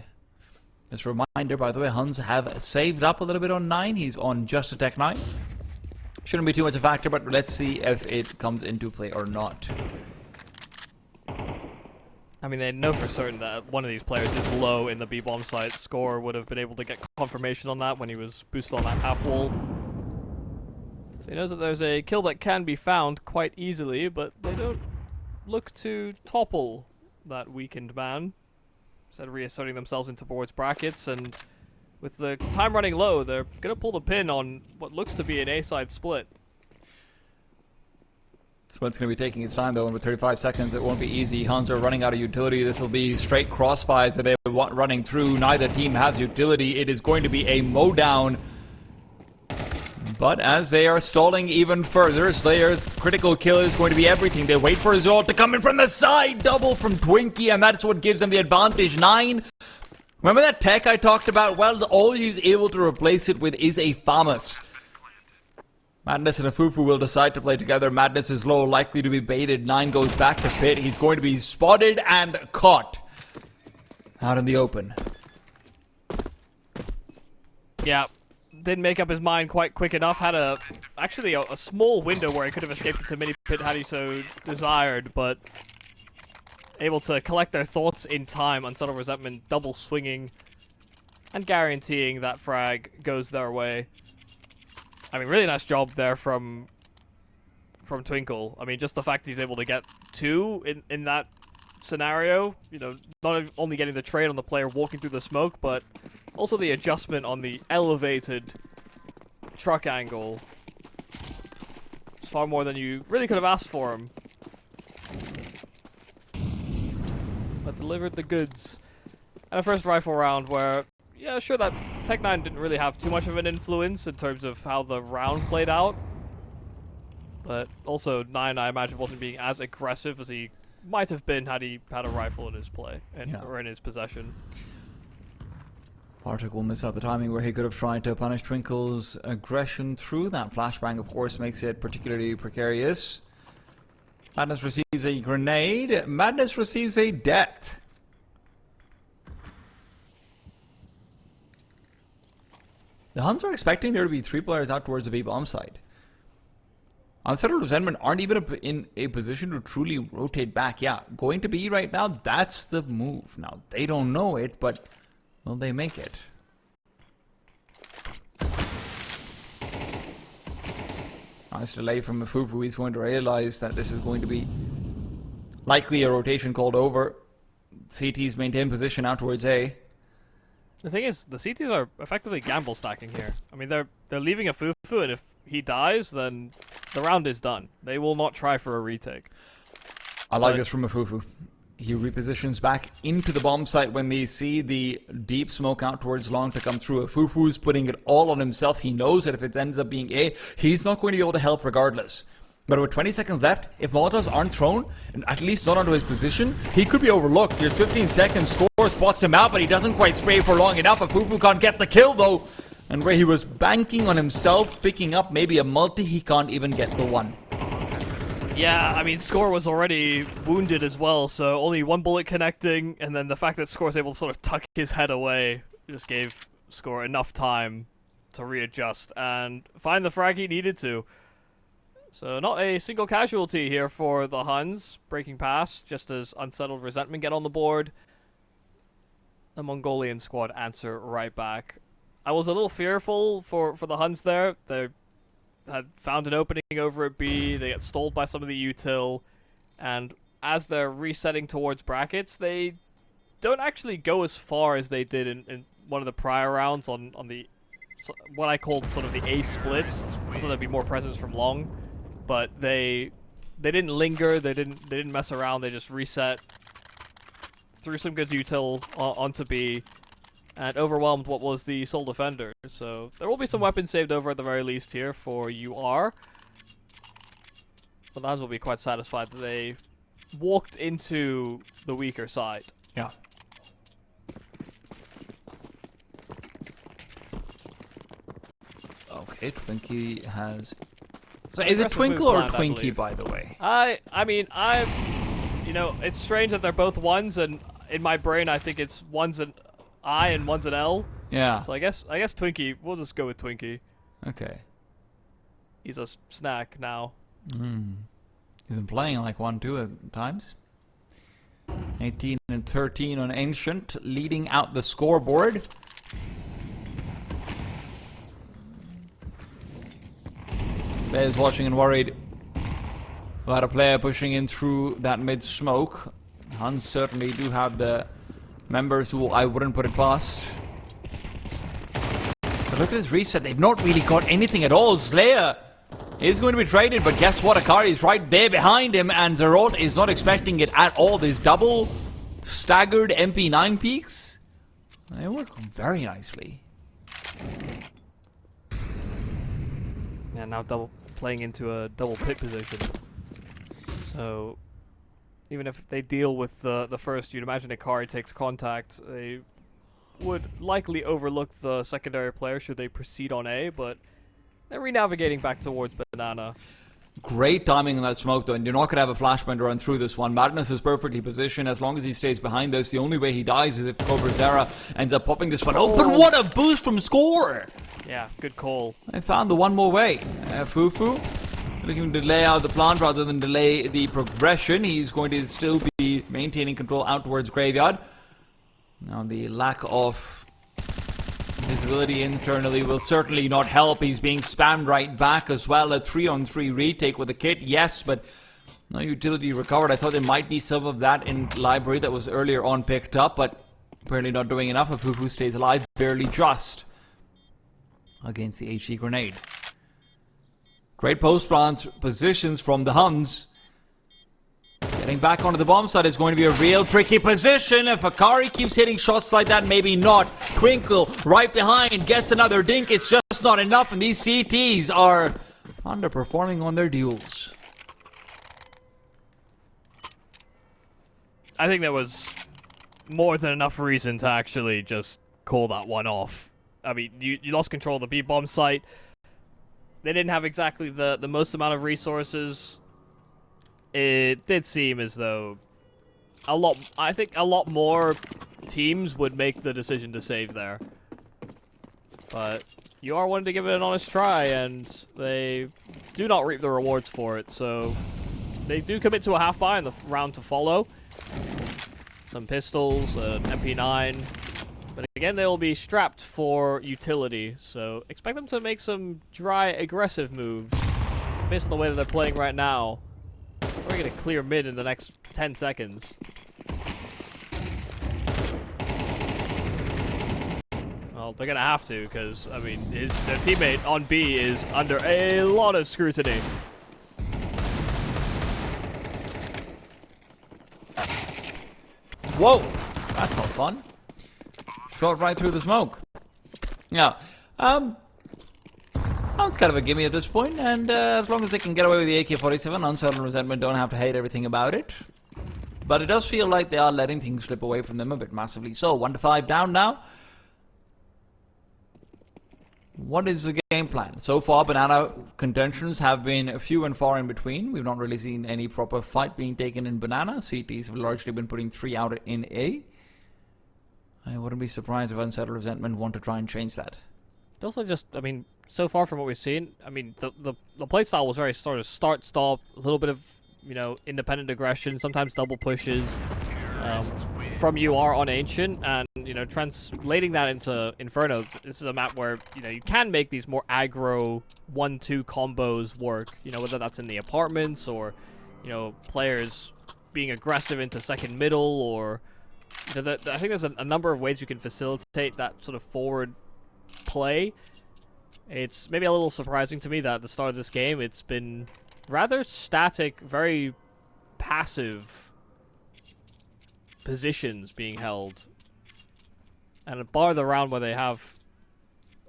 Just a reminder, by the way, Huns have saved up a little bit on 9. He's on just a Tech 9. Shouldn't be too much a factor, but let's see if it comes into play or not. I mean, they know for certain that one of these players is low in the B-bomb site. Score would have been able to get confirmation on that when he was boosted on that half wall. So he knows that there's a kill that can be found quite easily, but they don't look to topple that weakened man. Instead of reasserting themselves into boards brackets, and with the time running low, they're going to pull the pin on what looks to be an A-side split. Split's going to be taking its time, though, and with 35 seconds, it won't be easy. Huns are running out of utility. This will be straight crossfires that they're running through. Neither team has utility. It is going to be a mow-down. But as they are stalling even further, Slayer's critical kill is going to be everything. They wait for his ult to come in from the side. Double from Twinkie, and that's what gives them the advantage. 9. Remember that tech I talked about? Well, all he's able to replace it with is a FAMAS. Madness and Afufu will decide to play together. Madness is low, likely to be baited. 9 goes back to pit. He's going to be spotted and caught. Out in the open. Yeah. Didn't make up his mind quite quick enough. Had actually a small window where he could have escaped into mini pit had he so desired, but able to collect their thoughts in time. Unsettled Resentment double swinging and guaranteeing that frag goes their way. I mean, really nice job there from Twinkle. I mean, just the fact he's able to get 2 in that scenario, you know, not only getting the trade on the player walking through the smoke, but also the adjustment on the elevated truck angle. It's far more than you really could have asked for him. But delivered the goods. And a first rifle round where, yeah, sure, that Tech 9 didn't really have too much of an influence in terms of how the round played out. But also, 9, I imagine, wasn't being as aggressive as he might have been had he had a rifle in his play, or in his possession. Bartek will miss out the timing where he could have tried to punish Twinkle's aggression through. That flashbang, of course, makes it particularly precarious. Madness receives a grenade. Madness receives a debt. The Huns are expecting there to be 3 players out towards the B-bomb side. Unsettled Resentment aren't even in a position to truly rotate back. Yeah, going to be right now, that's the move. Now, they don't know it, but will they make it? Nice delay from Afufu. He's going to realize that this is going to be likely a rotation called over. CTs maintain position out towards A. The thing is, the CTs are effectively gamble stacking here. I mean, they're leaving Afufu, and if he dies, then the round is done. They will not try for a retake. I like this from Afufu. he repositions back into the bomb site when they see the deep smoke out towards long to come through. Fufu's putting it all on himself. He knows that if it ends up being A, he's not going to be able to help regardless. But with 20 seconds left, if Molotovs aren't thrown, and at least not onto his position, he could be overlooked. There's 15 seconds, Score spots him out, but he doesn't quite spray for long enough. Fufu can't get the kill though. And where he was banking on himself, picking up maybe a multi, he can't even get the one. Yeah, I mean, Score was already wounded as well, so only one bullet connecting, and then the fact that Score's able to sort of tuck his head away just gave Score enough time to readjust and find the frag he needed to. So not a single casualty here for the Huns, breaking past just as Unsettled Resentment get on the board. The Mongolian squad answer right back. I was a little fearful for the Huns there. They had found an opening over at B, they get stalled by some of the util, and as they're resetting towards brackets, they don't actually go as far as they did in one of the prior rounds on the, what I called sort of the A split. I thought there'd be more presence from long. But they didn't linger, they didn't mess around, they just reset, threw some good util onto B, and overwhelmed what was the sole defender. So there will be some weapons saved over at the very least here for UR. But Huns will be quite satisfied that they walked into the weaker side. Yeah. Okay, Twinkie has... So is it Twinkle or Twinkie, by the way? I mean, you know, it's strange that they're both ones, and in my brain I think it's one's an I and one's an L. Yeah. So I guess Twinkie. We'll just go with Twinkie. Okay. He's a snack now. He's been playing like 1-2 at times. 18 and 13 on Ancient, leading out the scoreboard. Is watching and worried about a player pushing in through that mid smoke. Huns certainly do have the members who I wouldn't put it past. But look at this reset. They've not really got anything at all. Slayer is going to be traded, but guess what? Akari is right there behind him, and Zerot is not expecting it at all. These double staggered MP9 peaks, they work very nicely. Yeah, now playing into a double pit position. So even if they deal with the first, you'd imagine Akari takes contact. They would likely overlook the secondary player should they proceed on A, but they're re-navigating back towards Banana. Great timing on that smoke though, and you're not going to have a flashbang to run through this one. Madness is perfectly positioned. As long as he stays behind this, the only way he dies is if Cobra Zera ends up popping this one. Oh, but what a boost from Score! Yeah, good call. I found the one more way. Fufu looking to delay out the plant rather than delay the progression. He's going to still be maintaining control out towards Graveyard. Now the lack of visibility internally will certainly not help. He's being spammed right back as well. A 3-on-3 retake with a kit, yes, but no utility recovered. I thought there might be some of that in library that was earlier on picked up, but apparently not doing enough. If Fufu stays alive, barely just against the HE grenade. Great post-plant positions from the Huns. Getting back onto the bomb site is going to be a real tricky position. If Akari keeps hitting shots like that, maybe not. Twinkle right behind gets another dink. It's just not enough, and these CTs are underperforming on their duels. I think there was more than enough reason to actually just call that one off. I mean, you lost control of the B-bomb site. They didn't have exactly the most amount of resources. It did seem as though I think a lot more teams would make the decision to save there. But you are wanting to give it an honest try, and they do not reap the rewards for it. So they do commit to a half buy in the round to follow. Some pistols, an MP9. But again, they will be strapped for utility, so expect them to make some dry, aggressive moves. Based on the way that they're playing right now, we're going to clear mid in the next 10 seconds. Well, they're going to have to, because, I mean, their teammate on B is under a lot of scrutiny. Whoa! That's not fun. Shot right through the smoke. Yeah. It's kind of a gimme at this point, and as long as they can get away with the AK-47, Unsettled Resentment don't have to hate everything about it. But it does feel like they are letting things slip away from them a bit massively. So, 1-5 down now. What is the game plan? So far, Banana contentions have been few and far in between. We've not really seen any proper fight being taken in Banana. CTs have largely been putting 3 out in A. I wouldn't be surprised if Unsettled Resentment want to try and change that. It's also just, I mean, so far from what we've seen, I mean, the playstyle was very sort of start-stop, a little bit of, you know, independent aggression, sometimes double pushes from UR on Ancient, and, you know, translating that into Inferno. This is a map where, you know, you can make these more aggro 1-2 combos work, you know, whether that's in the apartments or, you know, players being aggressive into second middle, or, you know, I think there's a number of ways you can facilitate that sort of forward play. It's maybe a little surprising to me that at the start of this game, it's been rather static, very passive positions being held. And at bar the round where they have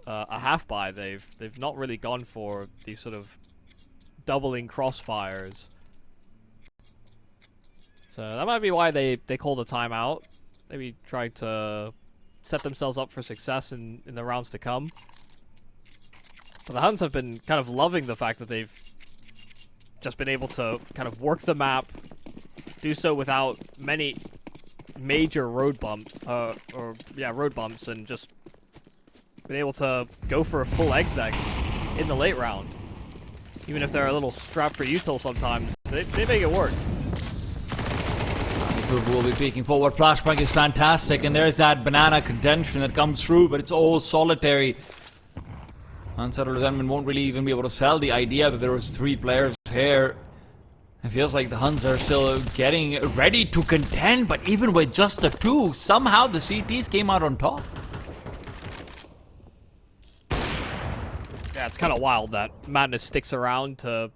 a half buy, they've not really gone for these sort of doubling crossfires. So that might be why they called a timeout. Maybe try to set themselves up for success in the rounds to come. But the Huns have been kind of loving the fact that they've just been able to kind of work the map, do so without many major road bumps, road bumps, and just been able to go for a full execs in the late round. Even if they're a little strapped for util sometimes, they make it work. Will be peeking forward. Flashbang is fantastic, and there's that Banana contention that comes through, but it's all solitary. Unsettled Resentment won't really even be able to sell the idea that there was 3 players here. It feels like the Huns are still getting ready to contend, but even with just the 2, somehow the CTs came out on top. Yeah, it's kind of wild that Madness sticks around to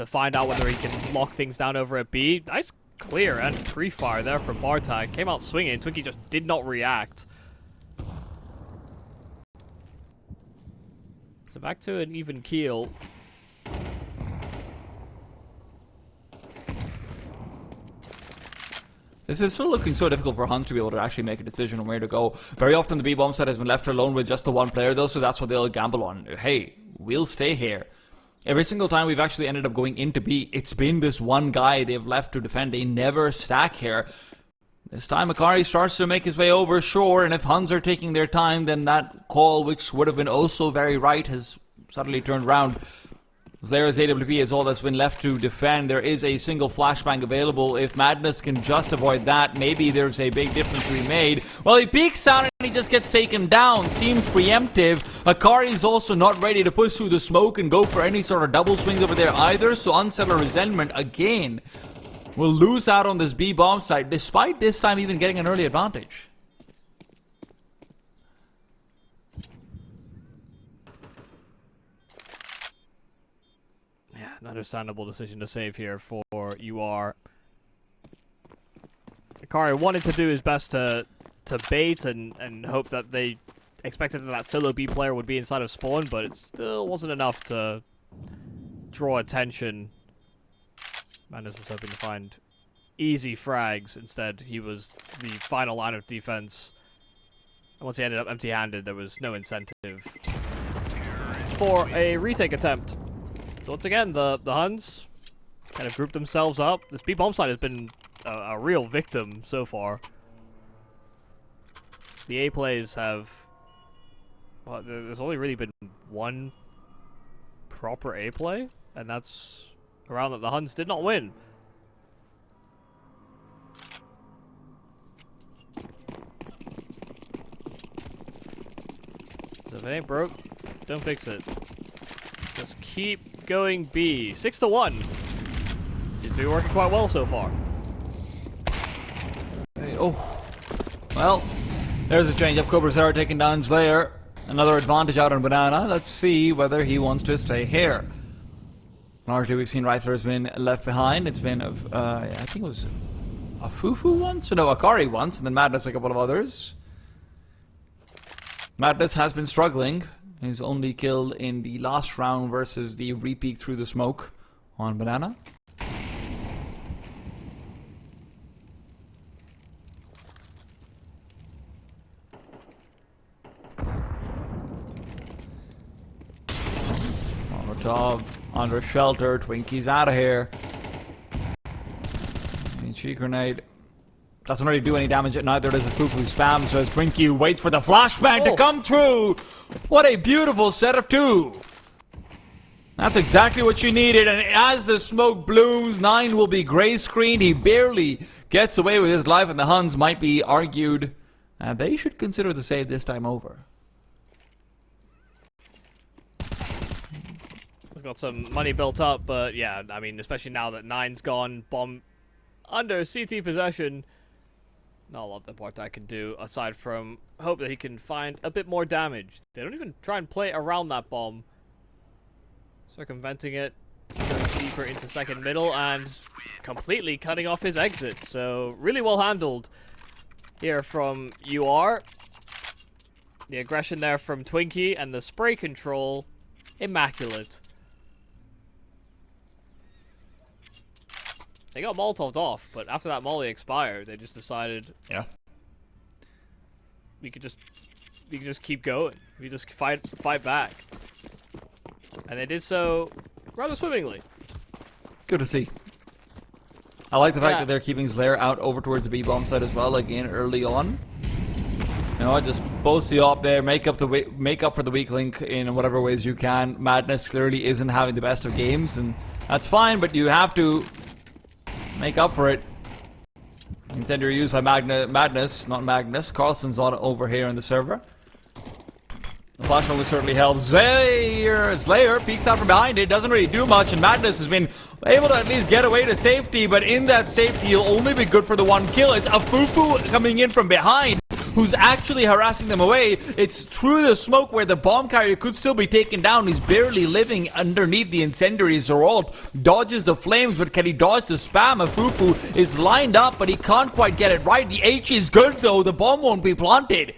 find out whether he can lock things down over at B. Nice clear and pre-fire there from Bartek. Came out swinging. Twinkie just did not react. So back to an even keel. This is still looking so difficult for Huns to be able to actually make a decision on where to go. Very often the B-bomb side has been left alone with just the 1 player though, so that's what they'll gamble on. Hey, we'll stay here. Every single time we've actually ended up going into B, it's been this one guy they've left to defend. They never stack here. This time Akari starts to make his way over, sure, and if Huns are taking their time, then that call, which would have been also very right, has suddenly turned around. There is AWP is all that's been left to defend. There is a single flashbang available. If Madness can just avoid that, maybe there's a big difference to be made. Well, he peeks out and he just gets taken down. Seems preemptive. Akari is also not ready to push through the smoke and go for any sort of double swings over there either. So Unsettled Resentment, again, will lose out on this B-bomb site, despite this time even getting an early advantage. An understandable decision to save here for UR. Akari wanted to do his best to bait and hope that they expected that solo B player would be inside of spawn, but it still wasn't enough to draw attention. Madness was hoping to find easy frags. Instead, he was the final line of defense. And once he ended up empty-handed, there was no incentive for a retake attempt. So once again, the Huns kind of grouped themselves up. This B-bomb side has been a real victim so far. The A plays have... Well, there's only really been 1 proper A play, and that's a round that the Huns did not win. So if it ain't broke, don't fix it. Just keep going B. 6-1. Seems to be working quite well so far. Hey, oh. Well, there's a change up. Cobra Zero taking down Slayer. Another advantage out on Banana. Let's see whether he wants to stay here. Largely, we've seen Rifler has been left behind. It's been, I think it was a Fufu once? No, Akari once, and then Madness a couple of others. Madness has been struggling. He's only killed in the last round versus the repeat through the smoke on Banana. Molotov under shelter. Twinkie's out of here. Cheek grenade. Doesn't really do any damage, neither does a Fufu spam, so as Twinkie waits for the flashbang to come through. What a beautiful set of two. That's exactly what you needed, and as the smoke blooms, 9 will be gray screened. He barely gets away with his life, and the Huns might be argued. They should consider the save this time over. We've got some money built up, but yeah, I mean, especially now that 9's gone, bomb under CT possession, not a lot that Bartek can do aside from hope that he can find a bit more damage. They don't even try and play around that bomb. Circumventing it, going deeper into second middle, and completely cutting off his exit. So really well handled here from UR. The aggression there from Twinkie, and the spray control, immaculate. They got Molotov'd off, but after that molly expired, they just decided, yeah, we could just keep going. We just fight back, and they did so rather swimmingly. Good to see. I like the fact that they're keeping Slayer out over towards the B bomb side as well, again early on. You know, just boast the op there, make up for the weak link in whatever ways you can. Madness clearly isn't having the best of games, and that's fine, but you have to make up for it. Incendiary used by Madness, not Magnus. Carlson's on over here on the server. The flashbang would certainly help. Slayer peeks out from behind it, doesn't really do much, and Madness has been able to at least get away to safety, but in that safety, he'll only be good for the one kill. It's a Fufu coming in from behind, who's actually harassing them away. It's through the smoke where the bomb carrier could still be taken down. He's barely living underneath the incendiary. Zeralt dodges the flames, but can he dodge the spam? A Fufu is lined up, but he can't quite get it right. The H is good, though. The bomb won't be planted.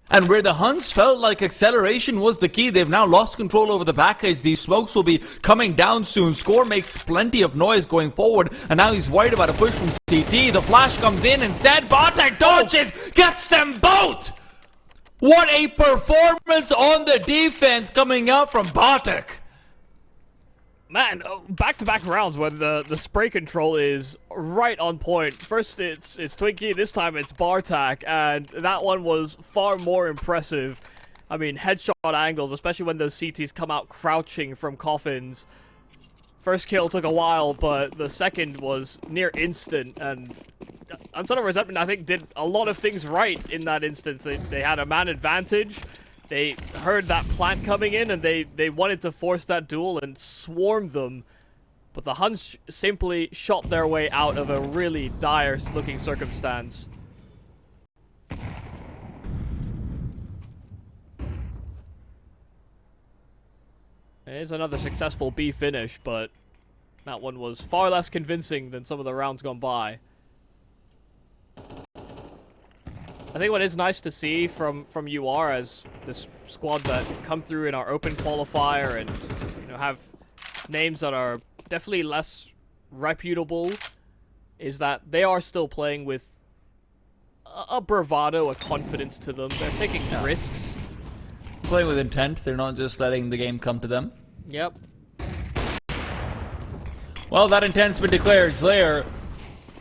And where the Huns felt like acceleration was the key, they've now lost control over the package. These smokes will be coming down soon. Score makes plenty of noise going forward, and now he's worried about a push from CT. The flash comes in instead. Bartek dodges, gets them both! What a performance on the defense coming out from Bartek! Man, back-to-back rounds when the spray control is right on point. First it's Twinkie, this time it's Bartek, and that one was far more impressive. I mean, headshot angles, especially when those CTs come out crouching from coffins. First kill took a while, but the second was near instant, and Unsettled Resentment, I think, did a lot of things right in that instance. They had a man advantage. They heard that plant coming in, and they wanted to force that duel and swarm them. But the Huns simply shot their way out of a really dire-looking circumstance. It is another successful B finish, but that one was far less convincing than some of the rounds gone by. I think what is nice to see from UR as this squad that come through in our open qualifier and, you know, have names that are definitely less reputable is that they are still playing with a bravado, a confidence to them. They're taking risks. Playing with intent, they're not just letting the game come to them. Yep. Well, that intent's been declared. Slayer,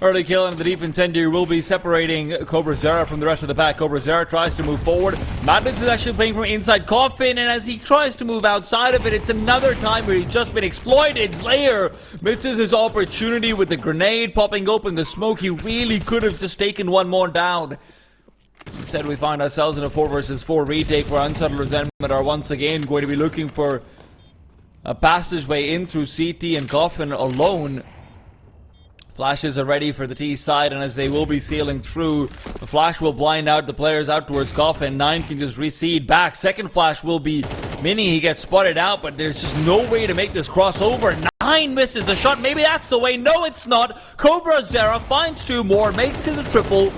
early kill into the deep incendiary, will be separating Cobra Zera from the rest of the pack. Cobra Zera tries to move forward. Madness is actually playing from inside Coffin, and as he tries to move outside of it, it's another time where he's just been exploited. Slayer misses his opportunity with the grenade popping open the smoke. He really could have just taken one more down. Instead, we find ourselves in a 4 versus 4 retake where Unsettled Resentment are once again going to be looking for a passageway in through CT and Coffin alone. Flashes are ready for the T side, and as they will be sailing through, the flash will blind out the players out towards Coffin. 9 can just recede back. Second flash will be Mini. He gets spotted out, but there's just no way to make this crossover. Hein misses the shot. Maybe that's the way. No, it's not. Cobra Zera finds 2 more, makes it a triple.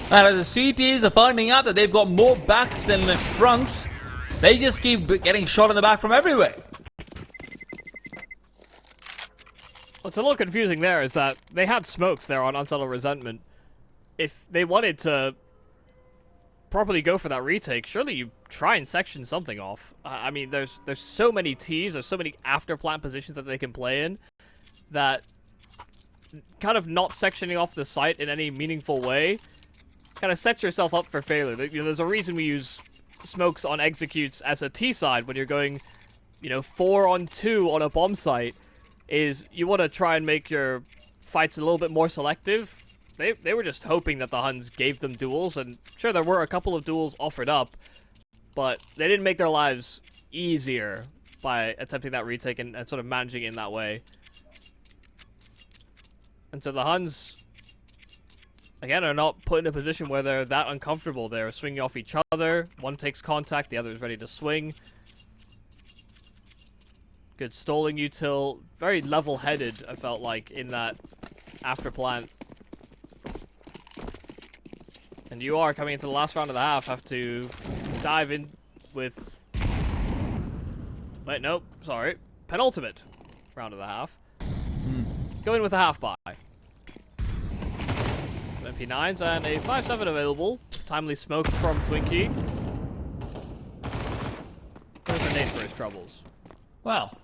And as the CTs are finding out that they've got more backs than fronts, they just keep getting shot in the back from everywhere. What's a little confusing there is that they had smokes there on Unsettled Resentment. If they wanted to properly go for that retake, surely you try and section something off. I mean, there's so many Ts, there's so many after plant positions that they can play in, that kind of not sectioning off the site in any meaningful way kind of sets yourself up for failure. You know, there's a reason we use smokes on executes as a T side when you're going, you know, 4-on-2 on a bomb site, is you want to try and make your fights a little bit more selective. They were just hoping that the Huns gave them duels, and sure, there were a couple of duels offered up, but they didn't make their lives easier by attempting that retake and sort of managing it in that way. And so the Huns, again, are not put in a position where they're that uncomfortable. They're swinging off each other. One takes contact, the other is ready to swing. Good stalling util. Very level-headed, I felt like, in that after plant. And you are coming into the last round of the half, have to dive in with... Wait, nope, sorry. Penultimate round of the half. Go in with a half buy. MP9s and a 5-7 available. Timely smoke from Twinkie. There's a nade for his troubles. Well.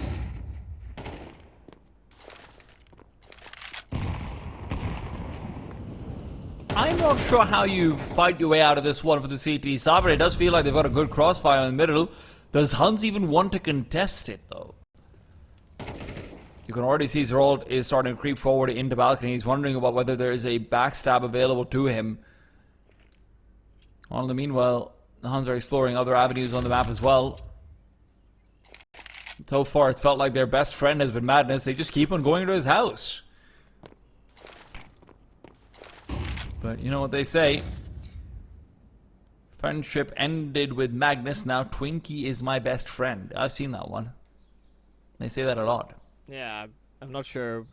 I'm not sure how you fight your way out of this one for the CT side, but it does feel like they've got a good crossfire in the middle. Does Huns even want to contest it, though? You can already see Zerold is starting to creep forward into balcony. He's wondering about whether there is a backstab available to him. Well, in the meanwhile, the Huns are exploring other avenues on the map as well. So far, it felt like their best friend has been Madness. They just keep on going to his house. But you know what they say. Friendship ended with Magnus. Now Twinkie is my best friend. I've seen that one. They say that a lot. Yeah, I'm not sure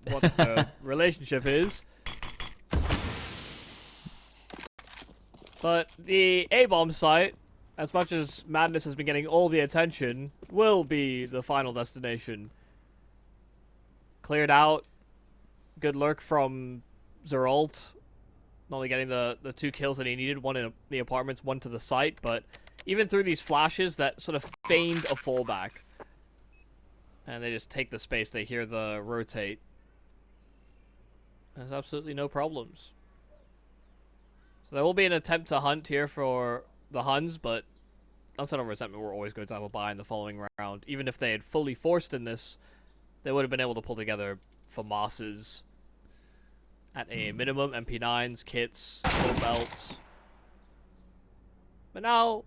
what the relationship is. But the A-bomb site, as much as Madness has been getting all the attention, will be the final destination. Cleared out. Good lurk from Zerold. Not only getting the 2 kills that he needed, one in the apartments, one to the site, but even through these flashes that sort of feigned a fallback. And they just take the space, they hear the rotate. There's absolutely no problems. So there will be an attempt to hunt here for the Huns, but Unsettled Resentment were always going to have a buy in the following round. Even if they had fully forced in this, they would have been able to pull together FAMASs at a minimum, MP9s, kits, full belts. But now,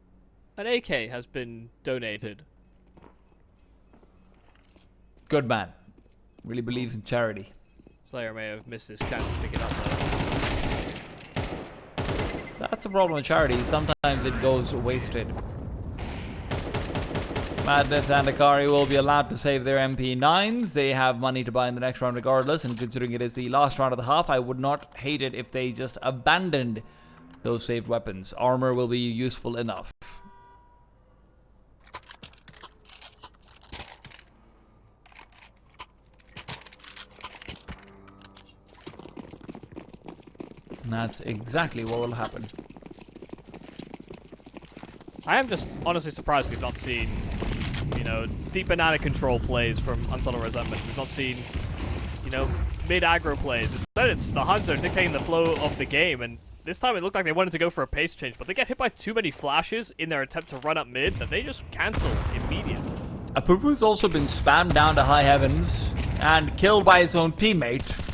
an AK has been donated. Good man. Really believes in charity. Slayer may have missed his chance to pick it up though. That's a problem with charity. Sometimes it goes wasted. Madness and Akari will be allowed to save their MP9s. They have money to buy in the next round regardless, and considering it is the last round of the half, I would not hate it if they just abandoned those saved weapons. Armor will be useful enough. And that's exactly what will happen. I am just honestly surprised we've not seen, you know, deep banana control plays from Unsettled Resentment. We've not seen, you know, mid-aggro plays. Instead, it's the Huns that are dictating the flow of the game, and this time it looked like they wanted to go for a pace change, but they get hit by too many flashes in their attempt to run up mid that they just cancel immediately. Apupu's also been spammed down to high heavens and killed by his own teammate.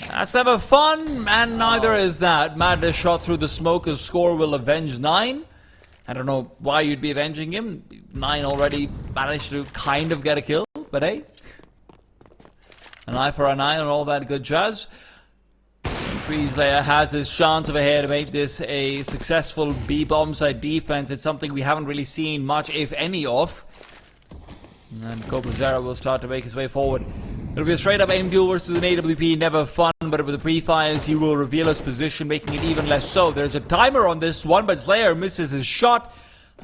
That's never fun, and neither is that. Madness shot through the smoke. His score will avenge 9. I don't know why you'd be avenging him. 9 already managed to kind of get a kill, but hey. An eye for an eye and all that good jazz. Freezelayer has his chance of a hair to make this a successful B-bomb side defense. It's something we haven't really seen much, if any, of. And Cobra Zero will start to make his way forward. It'll be a straight up aim duel versus an AWP, never fun, but with the pre-fires he will reveal his position, making it even less so. There's a timer on this one, but Slayer misses his shot.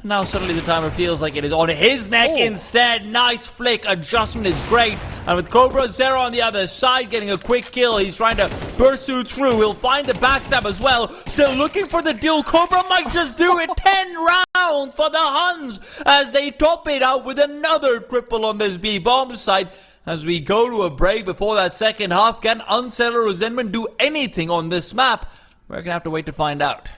Now suddenly the timer feels like it is on his neck instead. Nice flick, adjustment is great. And with Cobra Zero on the other side getting a quick kill, he's trying to pursue through. He'll find the backstab as well. Still looking for the duel. Cobra might just do it. 10 rounds for the Huns as they top it out with another triple on this B bomb site. As we go to a break before that second half, can Unsettled Resentment do anything on this map? We're going to have to wait to find out.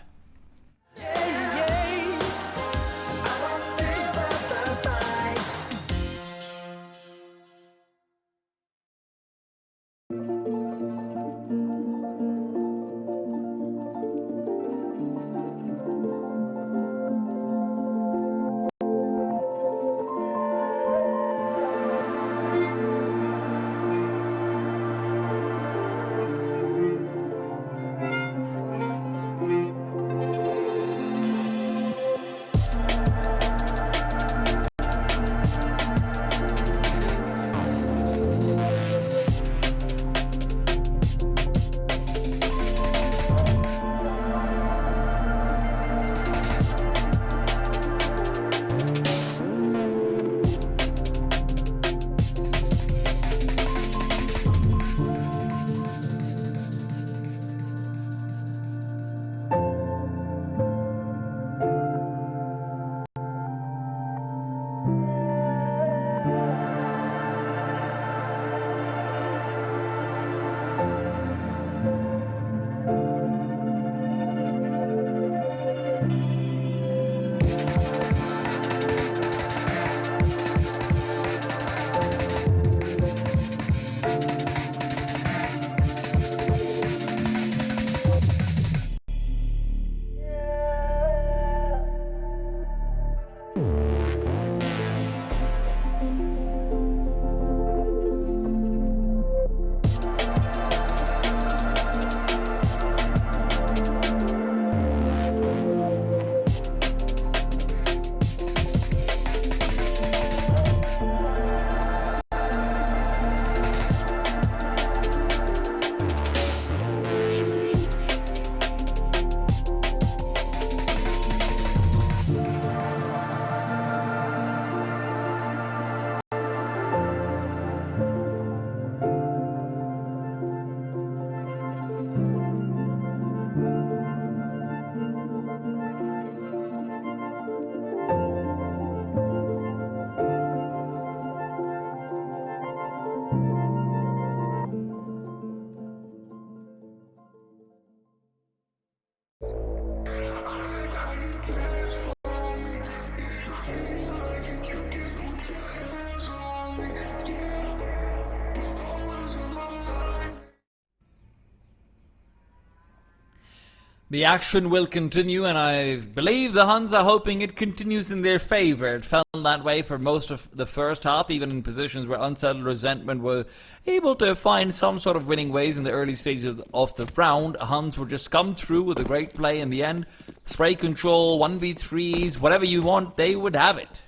The action will continue, and I believe the Huns are hoping it continues in their favor. It felt that way for most of the first half, even in positions where Unsettled Resentment were able to find some sort of winning ways in the early stages of the round. Huns would just come through with a great play in the end. Spray control, 1v3s, whatever you want, they would have it.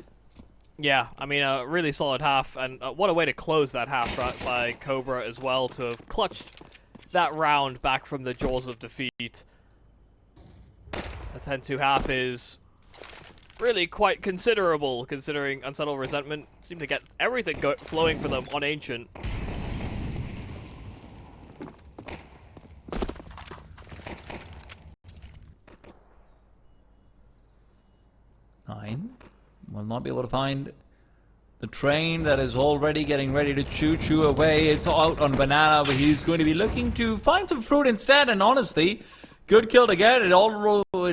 Yeah, I mean, a really solid half, and what a way to close that half by Cobra as well, to have clutched that round back from the jaws of defeat. The 10-2 half is really quite considerable, considering Unsettled Resentment seem to get everything flowing for them on Ancient. Nine will not be able to find the train that is already getting ready to choo-choo away. It's out on Banana, but he's going to be looking to find some fruit instead, and honestly, good kill to get. It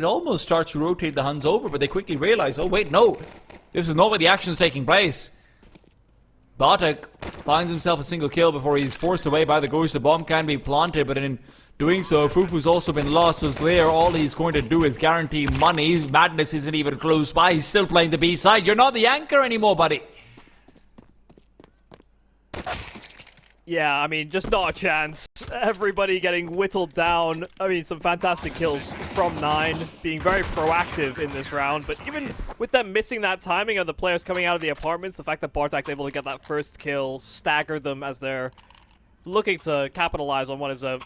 almost starts to rotate the Huns over, but they quickly realize, oh wait, no, this is not where the action is taking place. Bartek finds himself a single kill before he's forced away by the ghost. The bomb can be planted, but in doing so, Fufu's also been lost. So there, all he's going to do is guarantee money. Madness isn't even close by. He's still playing the B side. You're not the anchor anymore, buddy. Yeah, I mean, just not a chance. Everybody getting whittled down. I mean, some fantastic kills from 9, being very proactive in this round. But even with them missing that timing of the players coming out of the apartments, the fact that Bartek's able to get that first kill, stagger them as they're looking to capitalize on what is a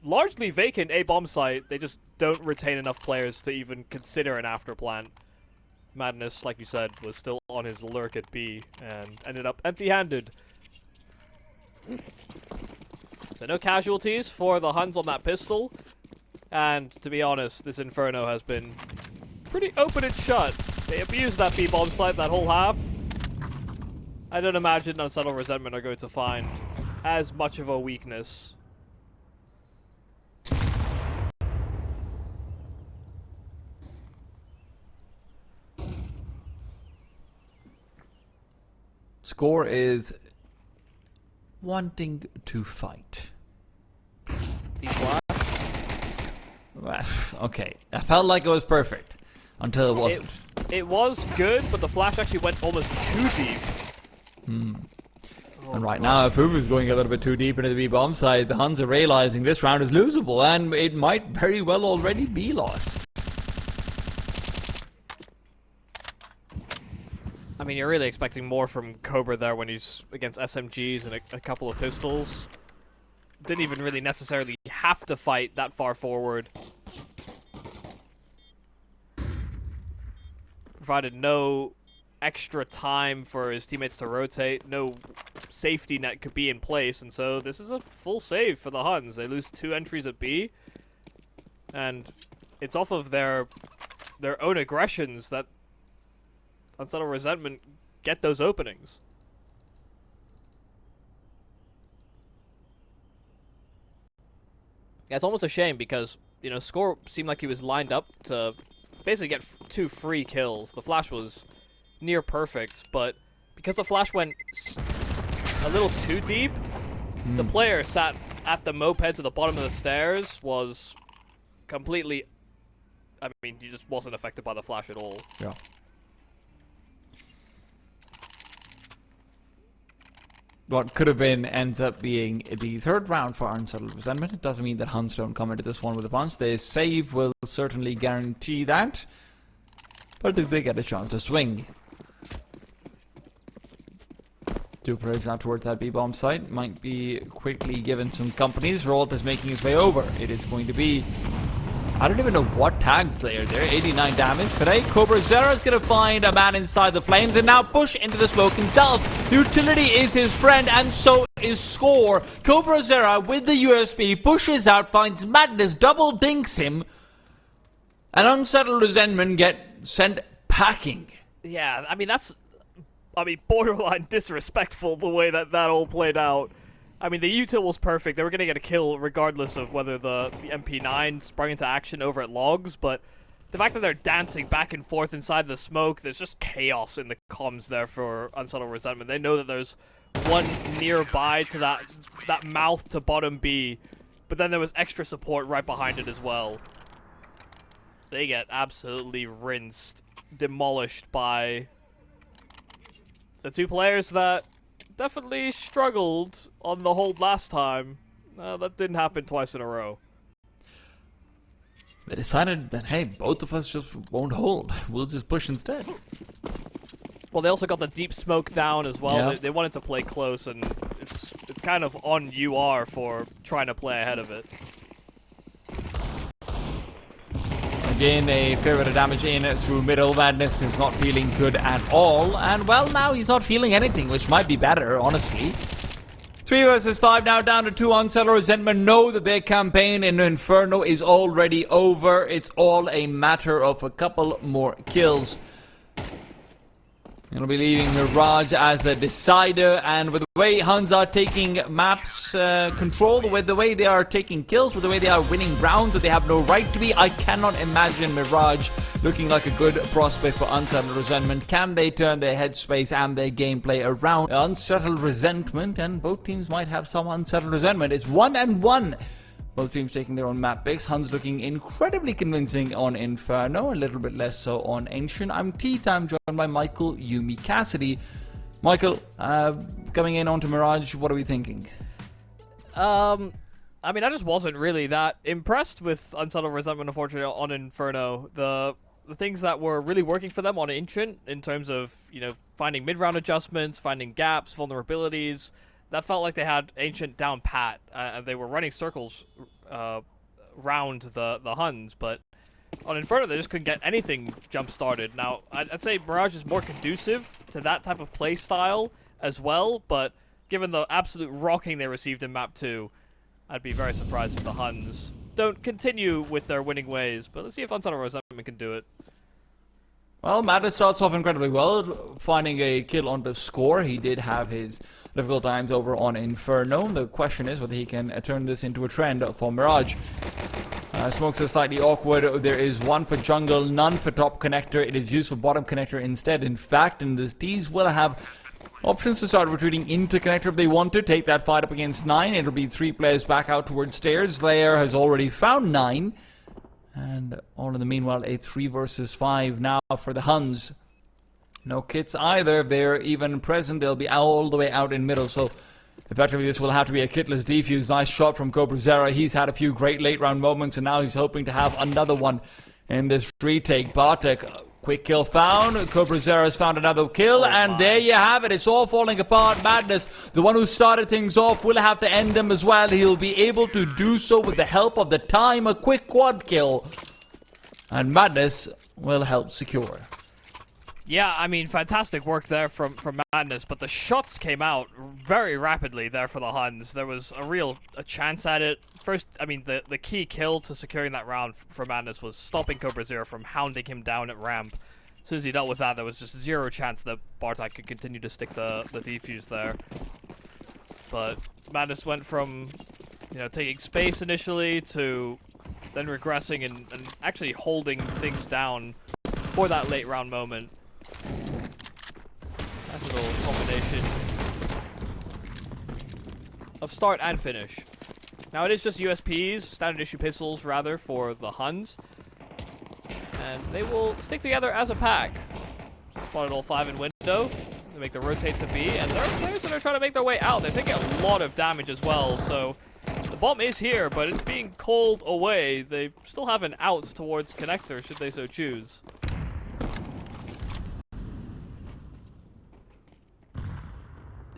largely vacant A-bomb site. They just don't retain enough players to even consider an afterplant. Madness, like you said, was still on his lurk at B and ended up empty-handed. So no casualties for the Huns on that pistol. And to be honest, this Inferno has been pretty open and shut. They abused that B-bomb site that whole half. I don't imagine Unsettled Resentment are going to find as much of a weakness. Score is wanting to fight. Deep flash. Okay, I felt like it was perfect until it wasn't. It was good, but the flash actually went almost too deep. And right now, if Fufu's going a little bit too deep into the B-bomb side, the Huns are realizing this round is losable, and it might very well already be lost. I mean, you're really expecting more from Cobra there when he's against SMGs and a couple of pistols. Didn't even really necessarily have to fight that far forward. Provided no extra time for his teammates to rotate. No safety net could be in place, and so this is a full save for the Huns. They lose 2 entries at B, and it's off of their own aggressions that Unsettled Resentment get those openings. Yeah, it's almost a shame because, you know, Score seemed like he was lined up to basically get 2 free kills. The flash was near perfect, but because the flash went a little too deep, the player sat at the mopeds at the bottom of the stairs was completely... I mean, he just wasn't affected by the flash at all. Yeah. What could have been ends up being the 3rd round for Unsettled Resentment. It doesn't mean that Huns don't come into this one with a punch. Their save will certainly guarantee that. But they get a chance to swing. 2 players out towards that B-bomb site. Might be quickly given some companies. Rolt is making his way over. It is going to be... I don't even know what tag player there. 89 damage. Today, Cobra Zero is going to find a man inside the flames and now push into the smoke himself. Utility is his friend and so is Score. Cobra Zero with the USB pushes out, finds Madness, double dinks him. And Unsettled Resentment get sent packing. Yeah, I mean, that's... borderline disrespectful the way that all played out. I mean, the util was perfect. They were going to get a kill regardless of whether the MP9 sprung into action over at logs, but the fact that they're dancing back and forth inside the smoke, there's just chaos in the comms there for Unsettled Resentment. They know that there's one nearby to that mouth to bottom B, but then there was extra support right behind it as well. They get absolutely rinsed, demolished by the 2 players that definitely struggled on the hold last time. That didn't happen twice in a row. They decided that, hey, both of us just won't hold. We'll just push instead. Well, they also got the deep smoke down as well. Yeah. They wanted to play close, and it's kind of on UR for trying to play ahead of it. Again, a fair bit of damage in through middle. Madness is not feeling good at all. And, well, now he's not feeling anything, which might be better, honestly. 3 versus 5 now down to 2. Unsettled Resentment know that their campaign in Inferno is already over. It's all a matter of a couple more kills. It'll be leaving Mirage as a decider, and with the way Huns are taking maps control, with the way they are taking kills, with the way they are winning rounds that they have no right to be, I cannot imagine Mirage looking like a good prospect for Unsettled Resentment. Can they turn their headspace and their gameplay around? Unsettled Resentment, and both teams might have some Unsettled Resentment. It's 1-1. Both teams taking their own map picks. Huns looking incredibly convincing on Inferno, a little bit less so on Ancient. I'm Tea Time, joined by Michael Yumi Cassidy. Michael, coming in onto Mirage, what are we thinking? I mean, I just wasn't really that impressed with Unsettled Resentment, unfortunately, on Inferno. The things that were really working for them on Ancient, in terms of, you know, finding mid-round adjustments, finding gaps, vulnerabilities, that felt like they had Ancient down pat. And they were running circles round the Huns, but on Inferno, they just couldn't get anything jump-started. Now, I'd say Mirage is more conducive to that type of play style as well, but given the absolute rocking they received in Map 2, I'd be very surprised if the Huns don't continue with their winning ways. But let's see if Unsettled Resentment can do it. Well, Madness starts off incredibly well, finding a kill on the score. He did have his difficult times over on Inferno. The question is whether he can turn this into a trend for Mirage. Smokes are slightly awkward. There is one for jungle, none for top connector. It is used for bottom connector instead. In fact, in this, D's will have options to start retreating into connector if they want to. Take that fight up against 9. It'll be 3 players back out towards stairs. Slayer has already found 9. And all in the meanwhile, a 3 versus 5 now for the Huns. No kits either. If they're even present, they'll be all the way out in middle. So effectively, this will have to be a kitless defuse. Nice shot from Cobra Zera. He's had a few great late round moments, and now he's hoping to have another one in this retake. Bartek, quick kill found. Cobra Zera has found another kill, and there you have it. It's all falling apart. Madness, the one who started things off, will have to end them as well. He'll be able to do so with the help of the time. A quick quad kill, and Madness will help secure. Yeah, I mean, fantastic work there from Madness, but the shots came out very rapidly there for the Huns. There was a chance at it. First, I mean, the key kill to securing that round for Madness was stopping Cobra Zero from hounding him down at ramp. As soon as he dealt with that, there was just zero chance that Bartek could continue to stick the defuse there. But Madness went from, you know, taking space initially to then regressing and actually holding things down for that late round moment. Nice little combination of start and finish. Now it is just USPs, standard issue pistols rather, for the Huns. And they will stick together as a pack. Spotted all 5 in window. They make the rotate to B, and there are players that are trying to make their way out. They're taking a lot of damage as well, so the bomb is here, but it's being called away. They still have an out towards connector, should they so choose.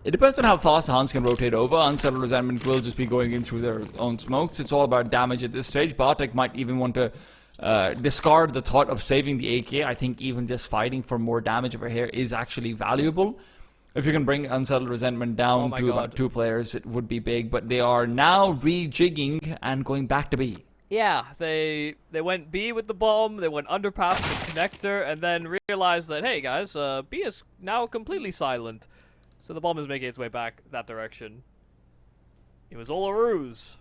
It depends on how fast the Huns can rotate over. Unsettled Resentment will just be going in through their own smokes. It's all about damage at this stage. Bartek might even want to discard the thought of saving the AK. I think even just fighting for more damage over here is actually valuable. If you can bring Unsettled Resentment down to about 2 players, it would be big. But they are now rejigging and going back to B. Yeah, they went B with the bomb, they went underpass the connector, and then realized that, hey guys, B is now completely silent. So the bomb is making its way back that direction. It was all a ruse.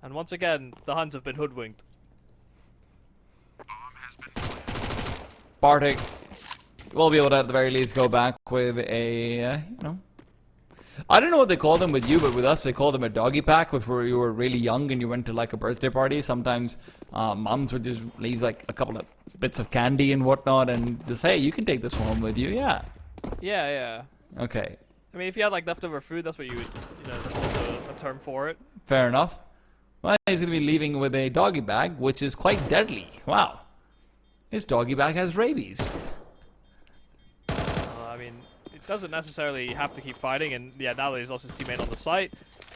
And once again, the Huns have been hoodwinked. Bartek will be able to, at the very least, go back with a, you know... I don't know what they call them with you, but with us, they call them a doggy pack before you were really young and you went to, like, a birthday party. Sometimes moms would just leave, like, a couple of bits of candy and whatnot and just, hey, you can take this home with you, yeah. Yeah. Okay. I mean, if you had, like, leftover food, that's what you would, you know, that's a term for it. Fair enough. Well, he's going to be leaving with a doggy bag, which is quite deadly. Wow. His doggy bag has rabies. I mean, it doesn't necessarily have to keep fighting, and yeah, now that he's lost his teammate on the site,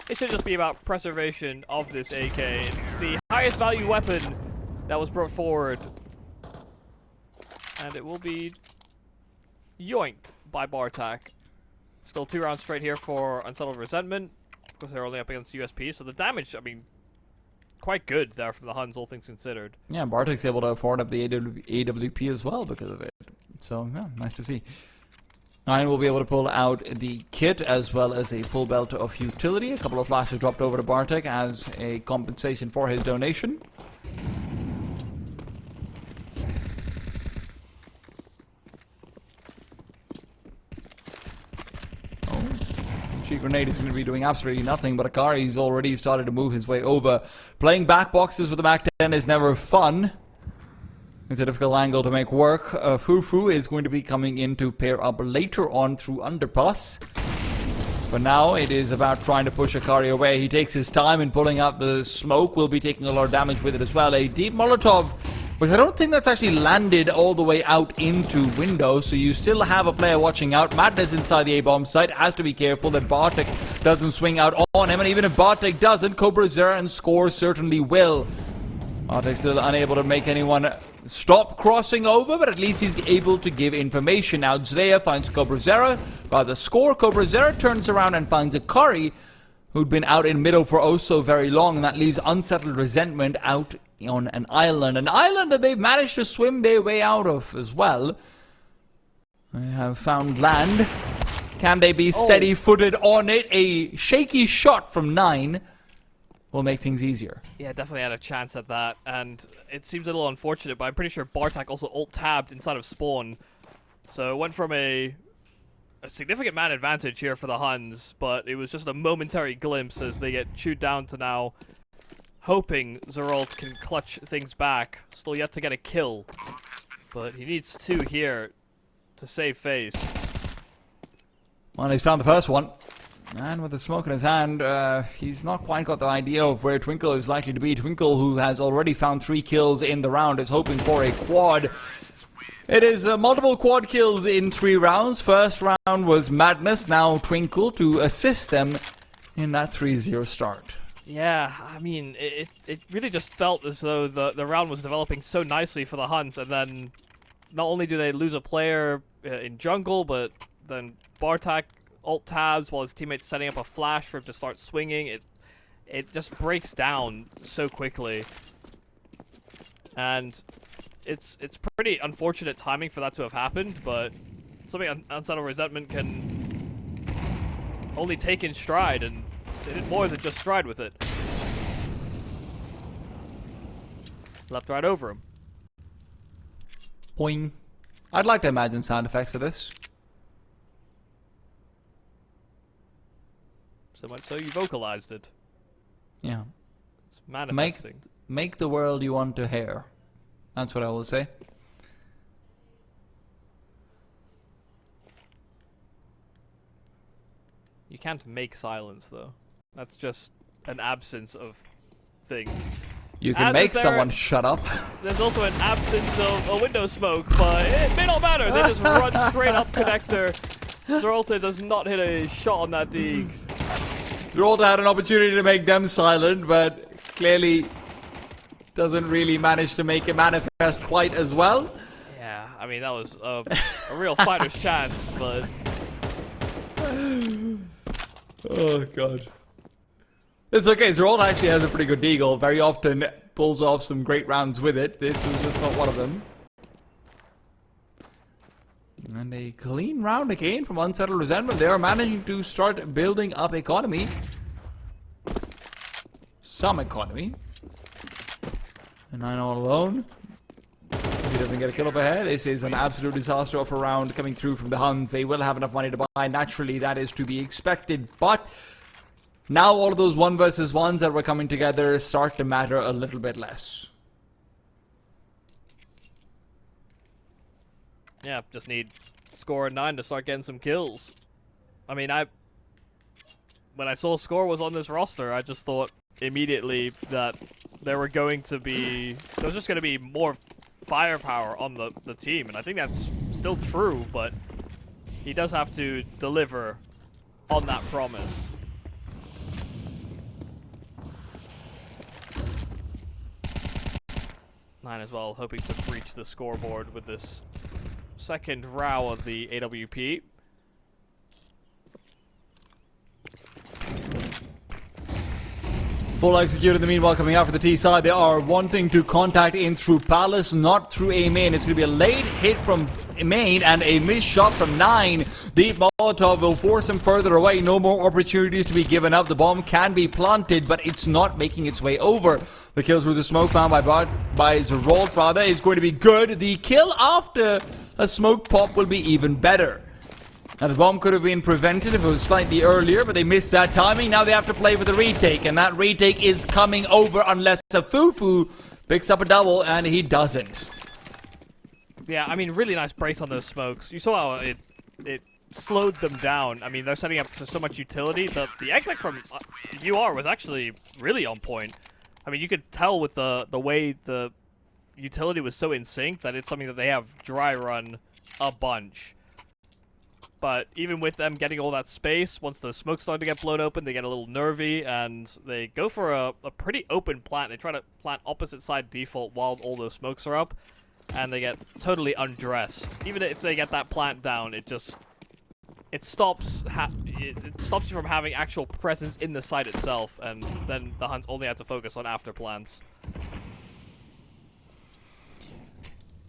it should just be about preservation of this AK. It's the highest value weapon that was brought forward. And it will be yoinked by Bartek. Still 2 rounds straight here for Unsettled Resentment, because they're only up against USP, so the damage, I mean, quite good there from the Huns, all things considered. Yeah, Bartek's able to afford up the AWP as well because of it. So, yeah, nice to see. 9 will be able to pull out the kit as well as a full belt of utility. A couple of flashes dropped over to Bartek as a compensation for his donation. Grenade is going to be doing absolutely nothing, but Akari's already started to move his way over. Playing back boxes with the MAC-10 is never fun. It's a difficult angle to make work. Fufu is going to be coming in to pair up later on through underpass. But now it is about trying to push Akari away. He takes his time in pulling out the smoke. Will be taking a lot of damage with it as well. A deep Molotov, but I don't think that's actually landed all the way out into window. So you still have a player watching out. Madness inside the A-bomb site. Has to be careful that Bartek doesn't swing out on him. And even if Bartek doesn't, Cobra Zera and Score certainly will. Bartek still unable to make anyone stop crossing over, but at least he's able to give information. Now Zreya finds Cobra Zera. By the Score, Cobra Zera turns around and finds Akari, who'd been out in middle for oh so very long, and that leaves Unsettled Resentment out on an island. An island that they've managed to swim their way out of as well. They have found land. Can they be steady-footed on it? A shaky shot from 9 will make things easier. Yeah, definitely had a chance at that, and it seems a little unfortunate, but I'm pretty sure Bartek also ult-tabbed inside of spawn. So it went from a significant man advantage here for the Huns, but it was just a momentary glimpse as they get chewed down to now hoping Zeralt can clutch things back. Still yet to get a kill, but he needs 2 here to save face. Well, he's found the first one. And with the smoke in his hand, he's not quite got the idea of where Twinkle is likely to be. Twinkle, who has already found 3 kills in the round, is hoping for a quad. It is multiple quad kills in 3 rounds. First round was Madness, now Twinkle to assist them in that 3-0 start. Yeah, I mean, it really just felt as though the round was developing so nicely for the Huns, and then not only do they lose a player in jungle, but then Bartek ult tabs while his teammate's setting up a flash for him to start swinging. It just breaks down so quickly, and it's pretty unfortunate timing for that to have happened, but something Unsettled Resentment can only take in stride, and they did more than just stride with it. Leapt right over him. Boing. I'd like to imagine sound effects for this. So much so you vocalized it. Yeah. It's manifesting. Make the world you want to hear. That's what I will say. You can't make silence, though. That's just an absence of things. You can make someone shut up. There's also an absence of a window smoke, but it may not matter. They just run straight up connector. Zeralta does not hit a shot on that dig. Zeralta had an opportunity to make them silent, but clearly doesn't really manage to make it manifest quite as well. Yeah, I mean, that was a real fighter's chance, but... Oh, God. It's okay, Zeralta actually has a pretty good deagle. Very often pulls off some great rounds with it. This was just not one of them. And a clean round again from Unsettled Resentment. They are managing to start building up economy. Some economy. And 9 all alone. He doesn't get a kill up ahead. This is an absolute disaster of a round coming through from the Huns. They will have enough money to buy. Naturally, that is to be expected. But now all of those 1 versus 1s that were coming together start to matter a little bit less. Yeah, just need Score and 9 to start getting some kills. I mean, when I saw Score was on this roster, I just thought immediately that there was just going to be more firepower on the team, and I think that's still true, but he does have to deliver on that promise. Nine as well, hoping to breach the scoreboard with this second row of the AWP. Full execute in the meanwhile coming out for the T side. They are wanting to contact in through Palace, not through A main. It's going to be a late hit from main and a missed shot from 9. Deep Molotov will force him further away. No more opportunities to be given up. The bomb can be planted, but it's not making its way over. The kill through the smoke found by Zeralt rather is going to be good. The kill after a smoke pop will be even better. Now the bomb could have been prevented if it was slightly earlier, but they missed that timing. Now they have to play for the retake, and that retake is coming over unless a Fufu picks up a double, and he doesn't. Yeah, I mean, really nice brace on those smokes. You saw how it it slowed them down. I mean, they're setting up for so much utility. The exec from UR was actually really on point. I mean, you could tell with the way the utility was so in sync that it's something that they have dry run a bunch. But even with them getting all that space, once the smoke started to get blown open, they get a little nervy, and they go for a pretty open plant. They try to plant opposite side default while all those smokes are up, and they get totally undressed. Even if they get that plant down, it stops it stops you from having actual presence in the site itself, and then the Huns only had to focus on after plants.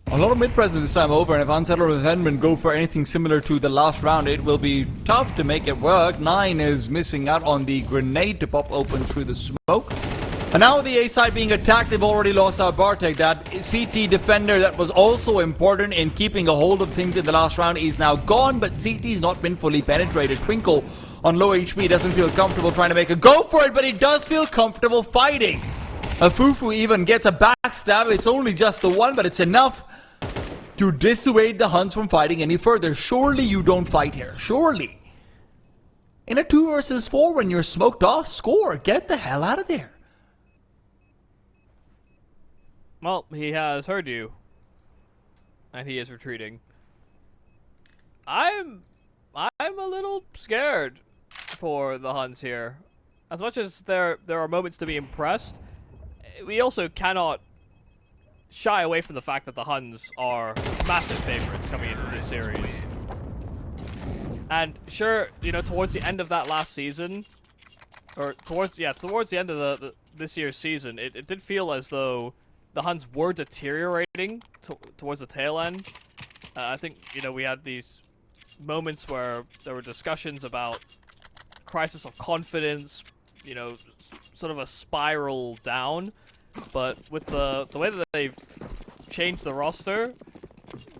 A lot of mid-presence this time over, and if Unsettled Resentment go for anything similar to the last round, it will be tough to make it work. 9 is missing out on the grenade to pop open through the smoke. And now the A side being attacked, they've already lost out Bartek. That CT defender that was also important in keeping a hold of things in the last round is now gone, but CT's not been fully penetrated. Twinkle on low HP doesn't feel comfortable trying to make a go for it, but he does feel comfortable fighting. A Fufu even gets a backstab. It's only just the one, but it's enough to dissuade the Huns from fighting any further. Surely you don't fight here. Surely. In a 2 versus 4, when you're smoked off, score. Get the hell out of there. Well, he has heard you, and he is retreating. I'm a little scared for the Huns here. As much as there are moments to be impressed, we also cannot shy away from the fact that the Huns are massive favorites coming into this series. And sure, you know, towards the end of that last season, or towards the end of this year's season, it did feel as though the Huns were deteriorating towards the tail end. I think, you know, we had these moments where there were discussions about crisis of confidence, you know, sort of a spiral down. But with the way that they've changed the roster,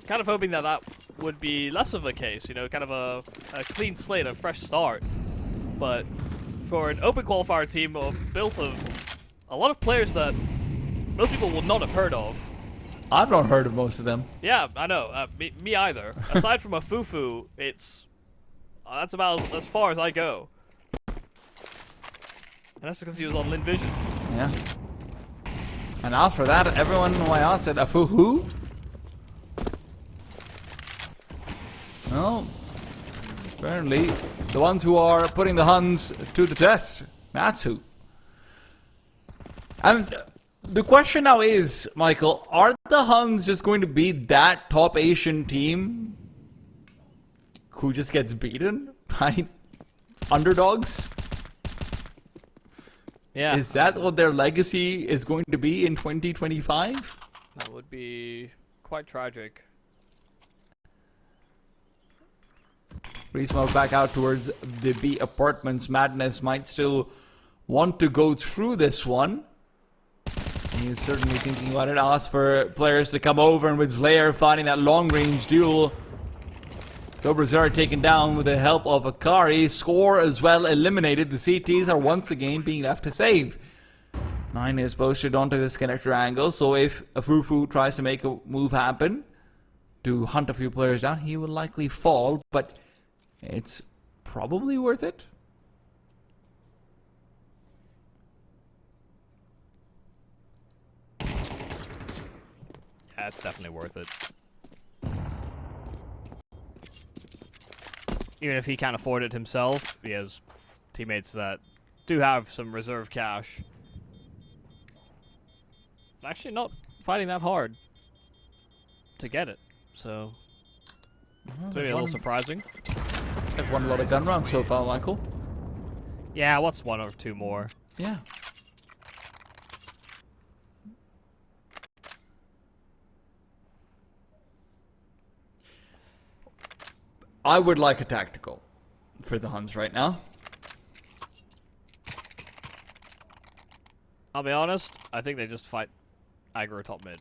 kind of hoping that would be less of a case, you know, kind of a clean slate, a fresh start. But for an open qualifier team built of a lot of players that most people will not have heard of. I've not heard of most of them. Yeah, I know. Me either. Aside from a Fufu, that's about as far as I go. And that's because he was on Lin Vision. Yeah. And after that, everyone who I asked said, "Afu who?" Well, apparently, the ones who are putting the Huns to the test. That's who. And the question now is, Michael, are the Huns just going to be that top Asian team who just gets beaten by underdogs? Yeah. Is that what their legacy is going to be in 2025? That would be quite tragic. Resmoke back out towards the B apartments. Madness might still want to go through this one. He is certainly thinking about it. Ask for players to come over, and with Slayer finding that long-range duel, Dobrazar taken down with the help of Akari. Score as well eliminated. The CTs are once again being left to save. 9 is posted onto this connector angle, so if Afufu tries to make a move happen to hunt a few players down, he will likely fall, but it's probably worth it. Yeah, it's definitely worth it. Even if he can't afford it himself, he has teammates that do have some reserve cash. Actually not fighting that hard to get it, so it's maybe a little surprising. I've won a lot of gun rounds so far, Michael. Yeah, what's 1 or 2 more? Yeah. I would like a tactical for the Huns right now. I'll be honest, I think they just fight aggro top mid.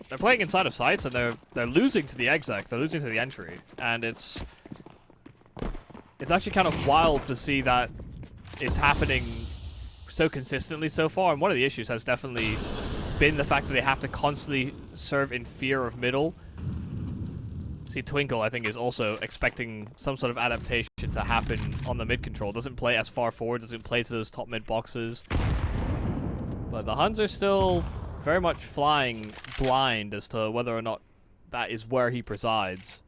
They're playing inside of sites and they're losing to the exec, they're losing to the entry, and it's actually kind of wild to see that it's happening so consistently so far, and one of the issues has definitely been the fact that they have to constantly serve in fear of middle. See, Twinkle, I think, is also expecting some sort of adaptation to happen on the mid control. Doesn't play as far forward, doesn't play to those top mid boxes. But the Huns are still very much flying blind as to whether or not that is where he presides.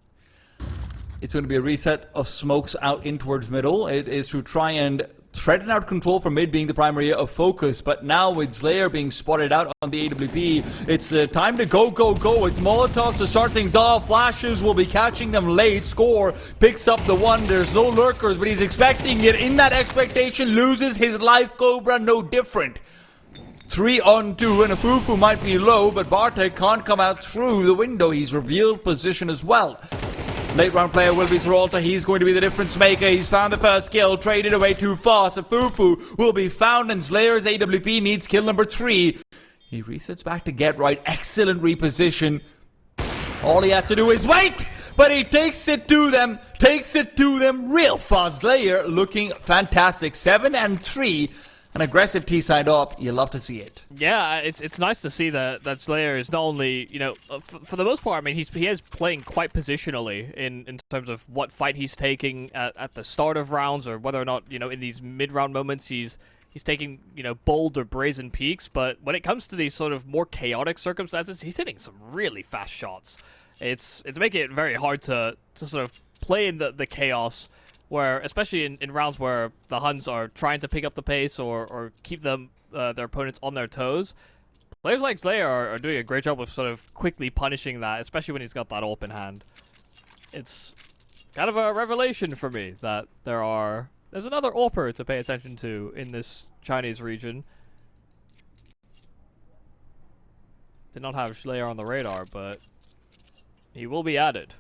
It's going to be a reset of smokes out in towards middle. It is to try and threaten out control for mid being the primary area of focus. But now with Slayer being spotted out on the AWP, it's the time to go, go, go. It's Molotovs to start things off. Flashes will be catching them late. Score picks up the one. There's no lurkers, but he's expecting it. In that expectation, loses his life. Cobra, no different. 3-on-2, and a Fufu might be low, but Bartek can't come out through the window. He's revealed position as well. Late round player will be Zeralta. He's going to be the difference maker. He's found the first kill, traded away too fast. A Fufu will be found, and Slayer's AWP needs kill number 3. He resets back to get right. Excellent reposition. All he has to do is wait, but he takes it to them. Real fast. Slayer looking fantastic. 7-3. An aggressive T-side up, you love to see it. Yeah, it's nice to see that Slayer is not only, you know, for the most part, I mean, he is playing quite positionally in terms of what fight he's taking at the start of rounds, or whether or not, you know, in these mid-round moments he's taking, you know, bold or brazen peaks. But when it comes to these sort of more chaotic circumstances, he's hitting some really fast shots. It's making it very hard to sort of play in the chaos, where, especially in rounds where the Huns are trying to pick up the pace or keep them their opponents on their toes. Players like Slayer are doing a great job of sort of quickly punishing that, especially when he's got that open hand. It's kind of a revelation for me that there's another AWPer to pay attention to in this Chinese region. Did not have Slayer on the radar, but he will be added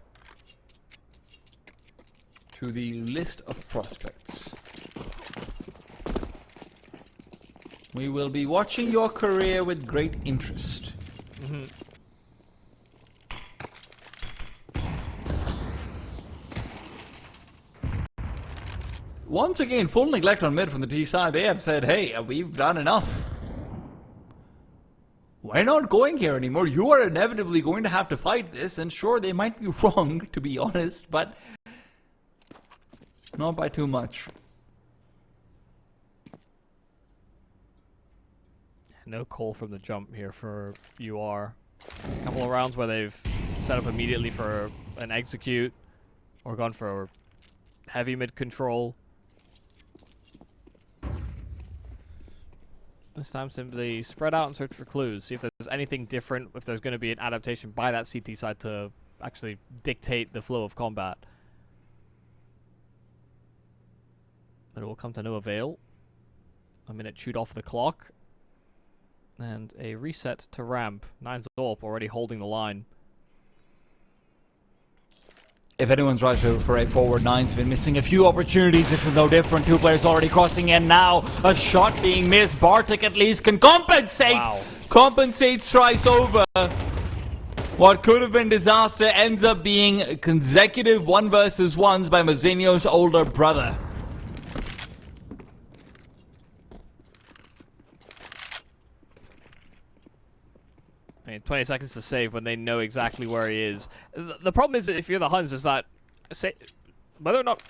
to the list of prospects. We will be watching your career with great interest. Once again, full neglect on mid from the T side. They have said, hey, we've done enough. We're not going here anymore. You are inevitably going to have to fight this. And sure, they might be wrong, to be honest, but not by too much. No call from the jump here for UR. A couple of rounds where they've set up immediately for an execute or gone for heavy mid control. This time simply spread out and search for clues. See if there's anything different, if there's going to be an adaptation by that CT side to actually dictate the flow of combat. But it will come to no avail. A minute chewed off the clock. And a reset to ramp. 9's AWP already holding the line. If anyone's right for a forward, 9's been missing a few opportunities. This is no different. 2 players already crossing in now. A shot being missed. Bartek at least can compensate. Wow. Compensates thrice over. What could have been disaster ends up being consecutive 1 versus 1s by Mazinho's older brother. I mean, 20 seconds to save when they know exactly where he is. The problem is, if you're the Huns, is that whether or not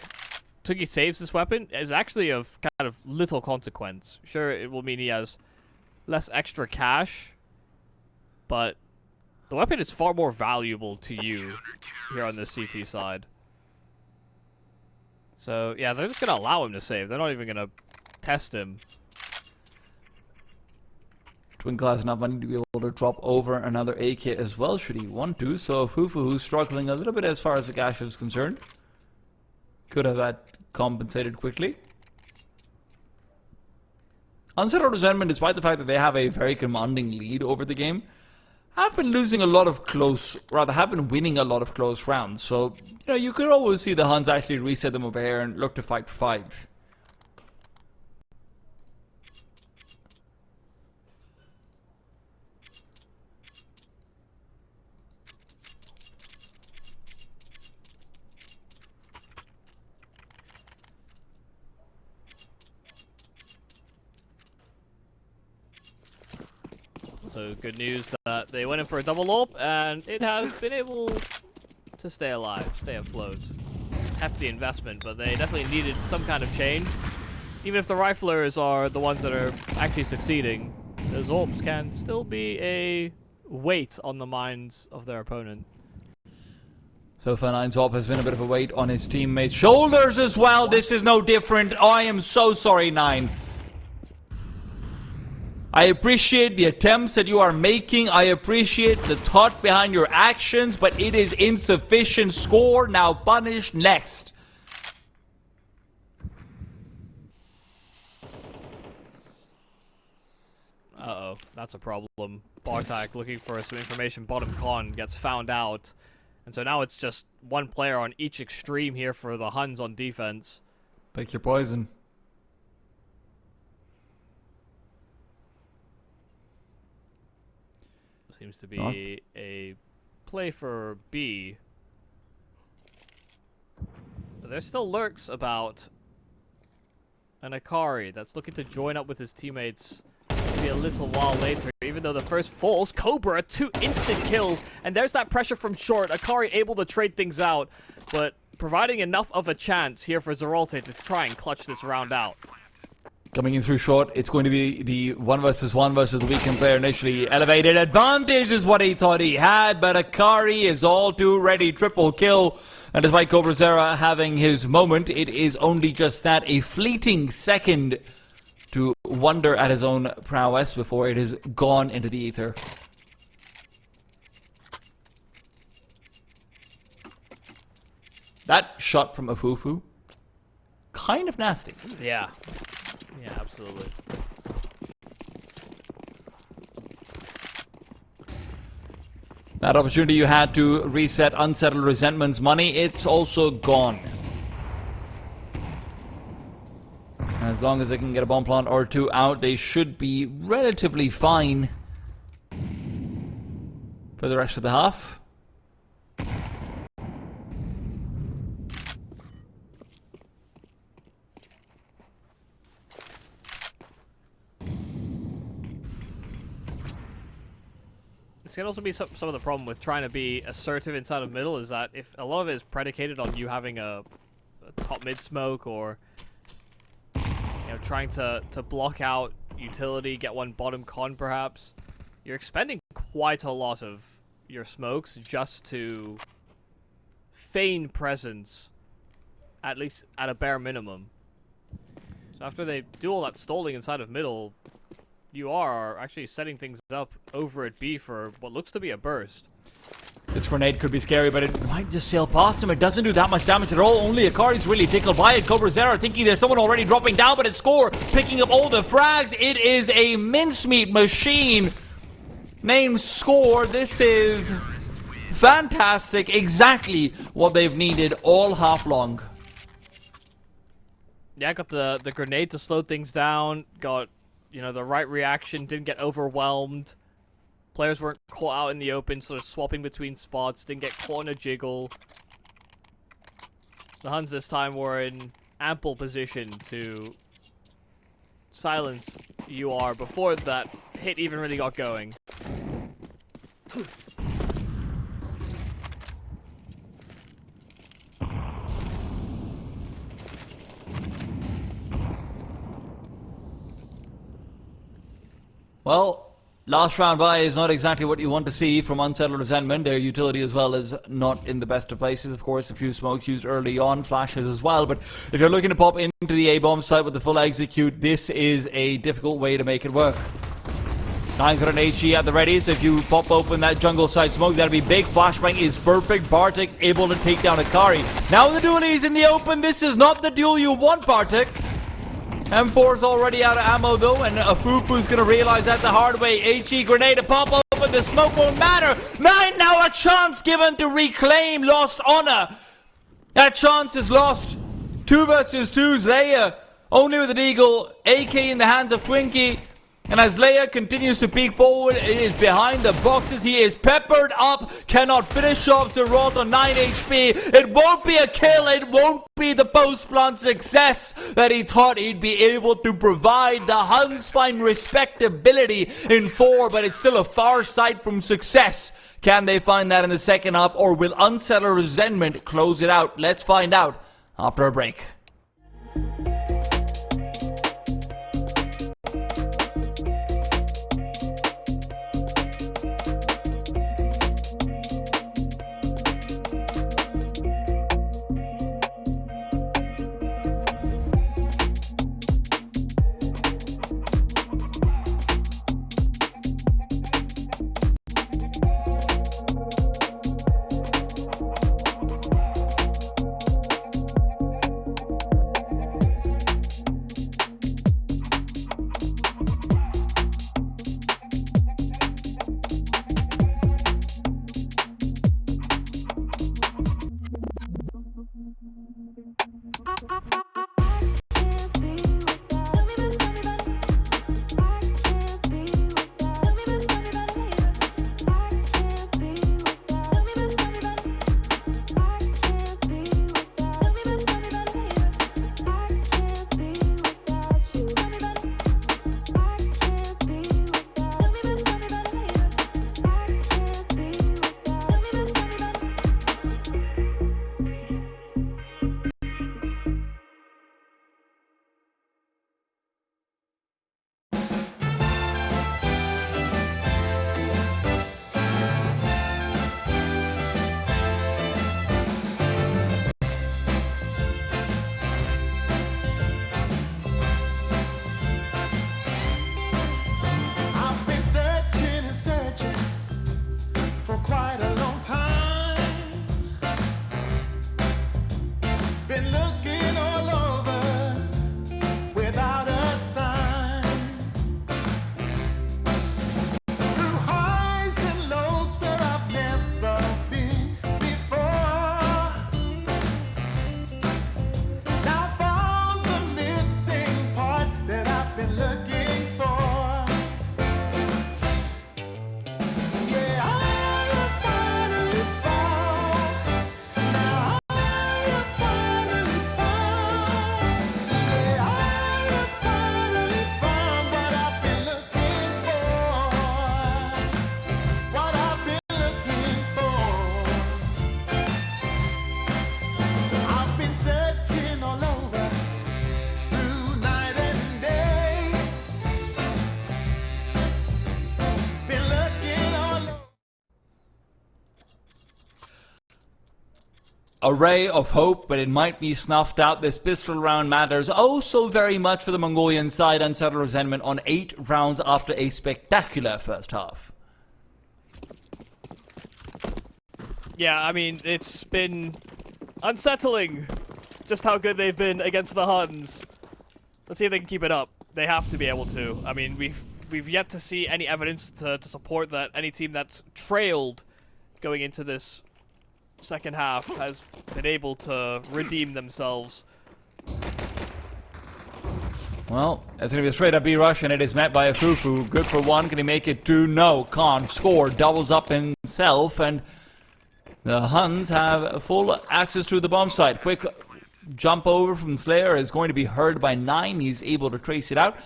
Tookie saves this weapon is actually of kind of little consequence. Sure, it will mean he has less extra cash, but the weapon is far more valuable to you here on this CT side. So, yeah, they're just going to allow him to save. They're not even going to test him. Twinkle has enough money to be able to drop over another AK as well, should he want to. So Fufu, who's struggling a little bit as far as the cash is concerned, could have that compensated quickly. Unsettled Resentment, despite the fact that they have a very commanding lead over the game, have been losing a lot of close, rather have been winning a lot of close rounds. So, you know, you could always see the Huns actually reset them over here and look to fight for 5. So good news that they went in for a double AWP, and it has been able to stay alive, stay afloat. Hefty investment, but they definitely needed some kind of change. Even if the riflers are the ones that are actually succeeding, the Zorps can still be a weight on the minds of their opponent. So far, 9 Zorp has been a bit of a weight on his teammates' shoulders as well. This is no different. I am so sorry, 9. I appreciate the attempts that you are making. I appreciate the thought behind your actions, but it is insufficient. Score, now punish, next. Uh-oh, that's a problem. Bartek looking for some information. Bottom con gets found out. And so now it's just one player on each extreme here for the Huns on defense. Pick your poison. Seems to be a play for B. But there still lurks about an Akari that's looking to join up with his teammates maybe a little while later. Even though the first falls, Cobra, 2 instant kills. And there's that pressure from short. Akari able to trade things out, but providing enough of a chance here for Zeralte to try and clutch this round out. Coming in through short, it's going to be the 1 versus 1 versus the weakened player initially. Elevated advantage is what he thought he had, but Akari is all too ready. Triple kill. And despite Cobra Zera having his moment, it is only just that, a fleeting second to wonder at his own prowess before it is gone into the ether. That shot from Afufu, kind of nasty. Yeah. Yeah, absolutely. That opportunity you had to reset Unsettled Resentment's money, it's also gone. As long as they can get a bomb plant or 2 out, they should be relatively fine for the rest of the half. This can also be some of the problem with trying to be assertive inside of middle, is that if a lot of it is predicated on you having a top mid smoke, or trying to block out utility, get one bottom con perhaps, you're expending quite a lot of your smokes just to feign presence, at least at a bare minimum. So after they do all that stalling inside of middle, you are actually setting things up over at B for what looks to be a burst. This grenade could be scary, but it might just sail past him. It doesn't do that much damage at all. Only Akari's really tickled by it. Cobra Zera thinking there's someone already dropping down, but it's Score picking up all the frags. It is a mincemeat machine named Score. This is fantastic. Exactly what they've needed all half long. Yeah, got the grenade to slow things down. Got, the right reaction. Didn't get overwhelmed. Players weren't caught out in the open, sort of swapping between spots. Didn't get caught in a jiggle. The Huns this time were in ample position to silence UR before that hit even really got going. Well, last round by is not exactly what you want to see from Unsettled Resentment. Their utility as well is not in the best of places. Of course, a few smokes used early on, flashes as well. But if you're looking to pop into the A-bomb site with the full execute, this is a difficult way to make it work. Nine's got an HE at the ready, so if you pop open that jungle side smoke, that'll be big. Flashbang is perfect. Bartek able to take down Akari. Now the duel is in the open. This is not the duel you want, Bartek. M4's already out of ammo though, and Afufu's gonna realize that the hard way. HE grenade to pop open, the smoke won't matter. Nine now a chance given to reclaim lost honor. That chance is lost. 2 versus 2's Leia, only with an eagle, AK in the hands of Twinkie. And as Leia continues to peek forward, it is behind the boxes. He is peppered up, cannot finish off Zeralt on 9 HP. It won't be a kill, it won't be the post-plant success that he thought he'd be able to provide. The Huns find respectability in 4, but it's still a far sight from success. Can they find that in the second half, or will Unsettled Resentment close it out? Let's find out after a break. I've been searching and searching for quite a long time. Been looking all over without a sign. Through highs and lows where I've never been before. Now found the missing part that I've been looking for. Yeah, I have finally found. Now I have finally found. Yeah, I have finally found what I've been looking for. What I've been looking for. I've been searching all over through night and day. Been looking all over. A ray of hope, but it might be snuffed out. This pistol round matters oh so very much for the Mongolian side. Unsettled Resentment on 8 rounds after a spectacular first half. Yeah, I mean, it's been unsettling just how good they've been against the Huns. Let's see if they can keep it up. They have to be able to. I mean, we've yet to see any evidence to support that any team that's trailed going into this second half has been able to redeem themselves. Well, it's going to be a straight up B rush, and it is met by a Fufu. Good for one. Can he make it two? No. Can't score. Doubles up himself, and the Huns have full access to the bomb site. Quick jump over from Slayer is going to be heard by 9. He's able to trace it out.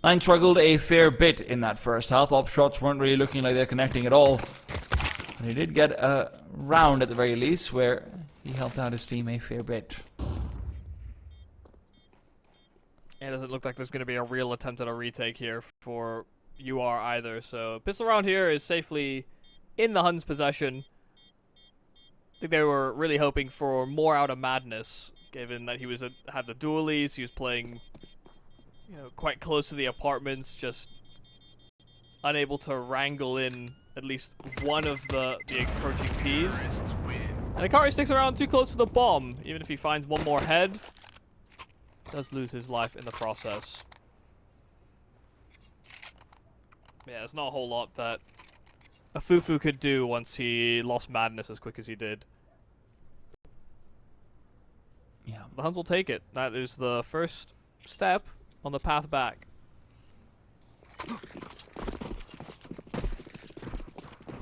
9 struggled a fair bit in that first half. Op shots weren't really looking like they're connecting at all. But he did get a round at the very least where he helped out his team a fair bit. It doesn't look like there's going to be a real attempt at a retake here for UR either. So pistol round here is safely in the Huns' possession. I think they were really hoping for more out of Madness, given that he had the dualies. He was playing, quite close to the apartments, just unable to wrangle in at least one of the encroaching T's. And Akari sticks around too close to the bomb. Even if he finds one more head, does lose his life in the process. Yeah, there's not a whole lot that a Fufu could do once he lost Madness as quick as he did. Yeah. The Huns will take it. That is the first step on the path back.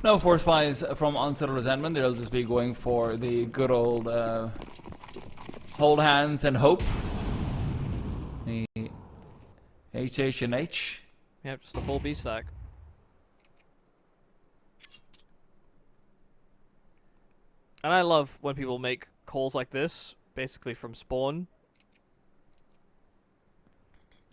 No force buys from Unsettled Resentment. They'll just be going for the good old hold hands and hope. The HH and H. Yep, just a full B stack. And I love when people make calls like this, basically from spawn.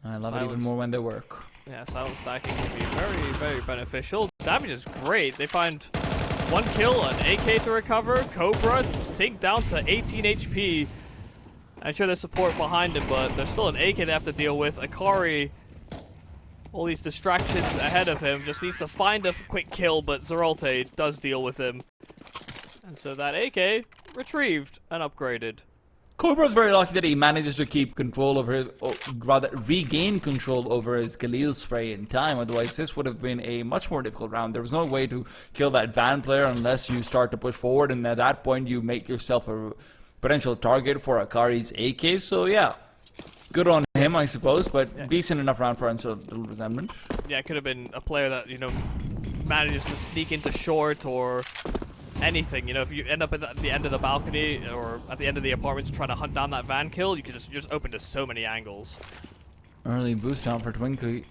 I love it even Silence. more when they work. Yeah, silent stacking can be very, very beneficial. Damage is great. They find 1 kill, an AK to recover. Cobra, Tink down to 18 HP. I'm sure there's support behind him, but there's still an AK they have to deal with. Akari, all these distractions ahead of him, just needs to find a quick kill, but Zeralte does deal with him. And so that AK retrieved and upgraded. Cobra's very lucky that he manages to keep control over his, or rather regain control over his Galil spray in time. Otherwise, this would have been a much more difficult round. There was no way to kill that Van player unless you start to push forward, and at that point you make yourself a potential target for Akari's AK. So yeah, good on him, I suppose, but decent enough round for Unsettled Resentment. Yeah, it could have been a player that, you know, manages to sneak into short or anything. You know, if you end up at the end of the balcony or at the end of the apartments trying to hunt down that van kill, you're just open to so many angles. Early boost down for Twinkie.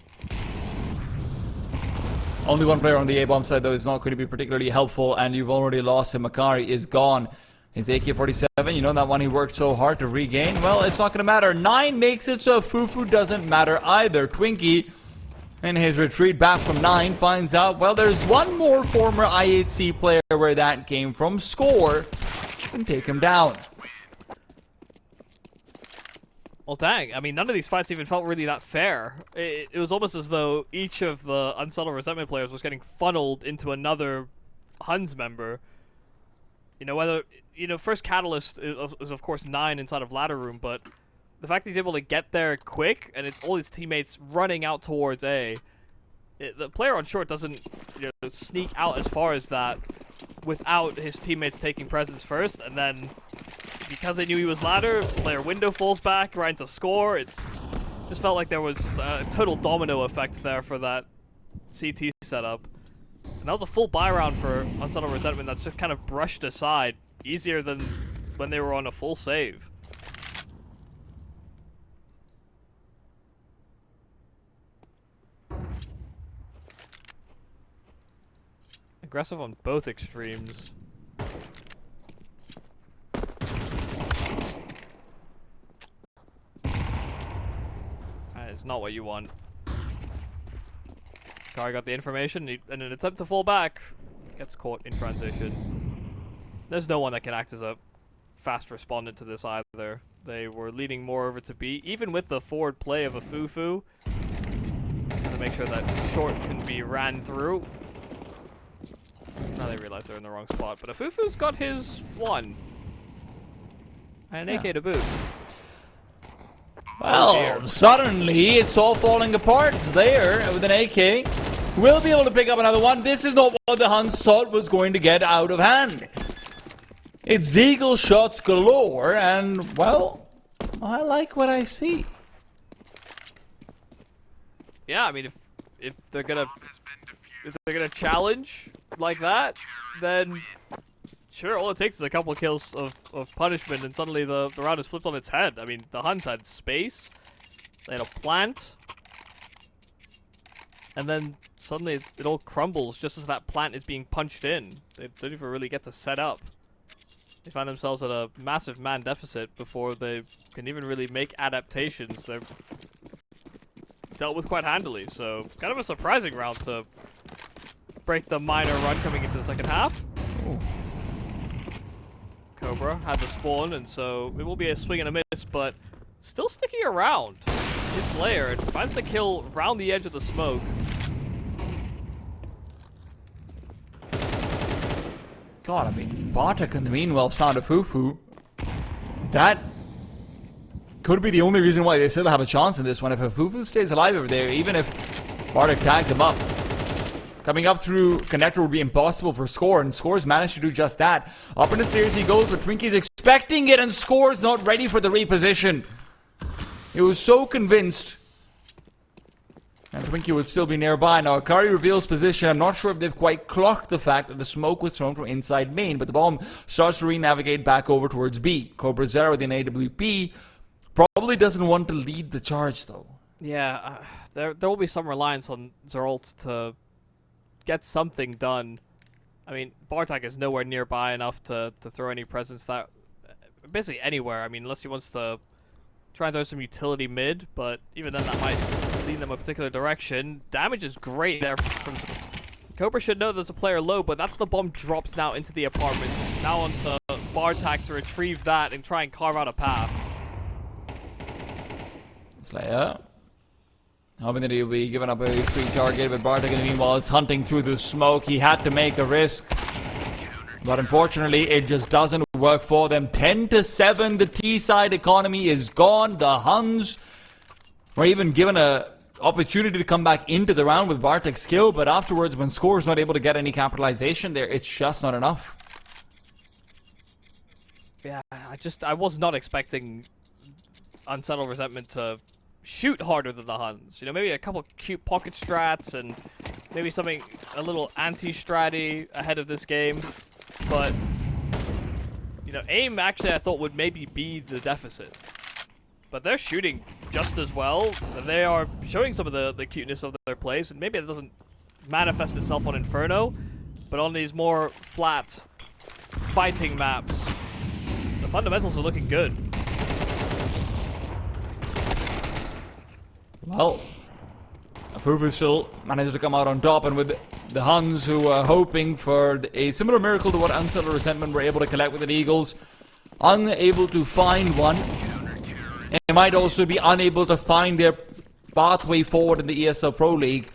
Only one player on the A-bomb side, though, is not going to be particularly helpful, and you've already lost him. Makari is gone. His AK-47, you know, that one he worked so hard to regain? Well, it's not going to matter. 9 makes it so Fufu doesn't matter either. Twinkie, in his retreat back from 9, finds out, well, there's one more former I8C player where that came from. Score and take him down. Well, dang. I mean, none of these fights even felt really that fair. It was almost as though each of the Unsettled Resentment players was getting funneled into another Huns member. You know, whether, you know, first Catalyst is of course 9 inside of Ladder Room, but the fact that he's able to get there quick and it's all his teammates running out towards A, the player on short doesn't, you know, sneak out as far as that without his teammates taking presence first, and then because they knew he was ladder, player window falls back right into score. It's just felt like there was a total domino effect there for that CT setup. And that was a full buy round for Unsettled Resentment that's just kind of brushed aside, easier than when they were on a full save. Aggressive on both extremes. That is not what you want. Kari got the information, in an attempt to fall back, gets caught in transition. There's no one that can act as a fast respondent to this either. They were leaning more over to B, even with the forward play of a Fufu, to make sure that short can be ran through. Now they realize they're in the wrong spot, but a Fufu's got his one. And an AK to boot. Well, suddenly it's all falling apart. It's there with an AK. We'll be able to pick up another one. This is not what the Huns thought was going to get out of hand. It's deagle shots galore, and, well, I like what I see. Yeah, I mean, if they're gonna challenge like that, then sure, all it takes is a couple of kills of punishment, and suddenly the round is flipped on its head. I mean, the Huns had space, they had a plant, and then suddenly it all crumbles just as that plant is being punched in. They don't even really get to set up. They find themselves at a massive man deficit before they can even really make adaptations. They're dealt with quite handily, so kind of a surprising round to break the minor run coming into the second half. Ooh. Cobra had the spawn, and so it will be a swing and a miss, but still sticking around. His lair and finds the kill round the edge of the smoke. God, I mean, Bartek in the meanwhile found a Fufu. That could be the only reason why they still have a chance in this one. If a Fufu stays alive over there, even if Bartek tags him up, coming up through connector would be impossible for Score, and Score's managed to do just that. Up in the stairs he goes, but Twinkie's expecting it, and Score's not ready for the reposition. He was so convinced. And Twinkie would still be nearby. Now, Akari reveals position. I'm not sure if they've quite clocked the fact that the smoke was thrown from inside main, but the bomb starts to re-navigate back over towards B. Cobra Zero with an AWP probably doesn't want to lead the charge, though. Yeah, there will be some reliance on Zeralt to get something done I mean, Bartek is nowhere nearby enough to throw any presence that basically anywhere. I mean, unless he wants to try and throw some utility mid, but even then that might lead them a particular direction. Damage is great there from Cobra. Should know there's a player low, but that's the bomb drops now into the apartment. Now onto Bartek to retrieve that and try and carve out a path. Slayer. Hoping that he'll be giving up a free target, but Bartek in the meanwhile is hunting through the smoke. He had to make a risk. But unfortunately, it just doesn't work for them. 10-7, the T-side economy is gone. The Huns were even given a opportunity to come back into the round with Bartek's skill, but afterwards, when Score is not able to get any capitalization there, it's just not enough. Yeah, I was not expecting Unsettled Resentment to shoot harder than the Huns. You know, maybe a couple cute pocket strats and maybe something a little anti-stratty ahead of this game. But, you know, aim actually I thought would maybe be the deficit. But they're shooting just as well. And they are showing some of the cuteness of their plays. And maybe it doesn't manifest itself on Inferno, but on these more flat fighting maps, the fundamentals are looking good. Well, Fufu still managed to come out on top, and with the Huns who were hoping for a similar miracle to what Unsettled Resentment were able to collect with the Eagles, unable to find one. They might also be unable to find their pathway forward in the ESL Pro League.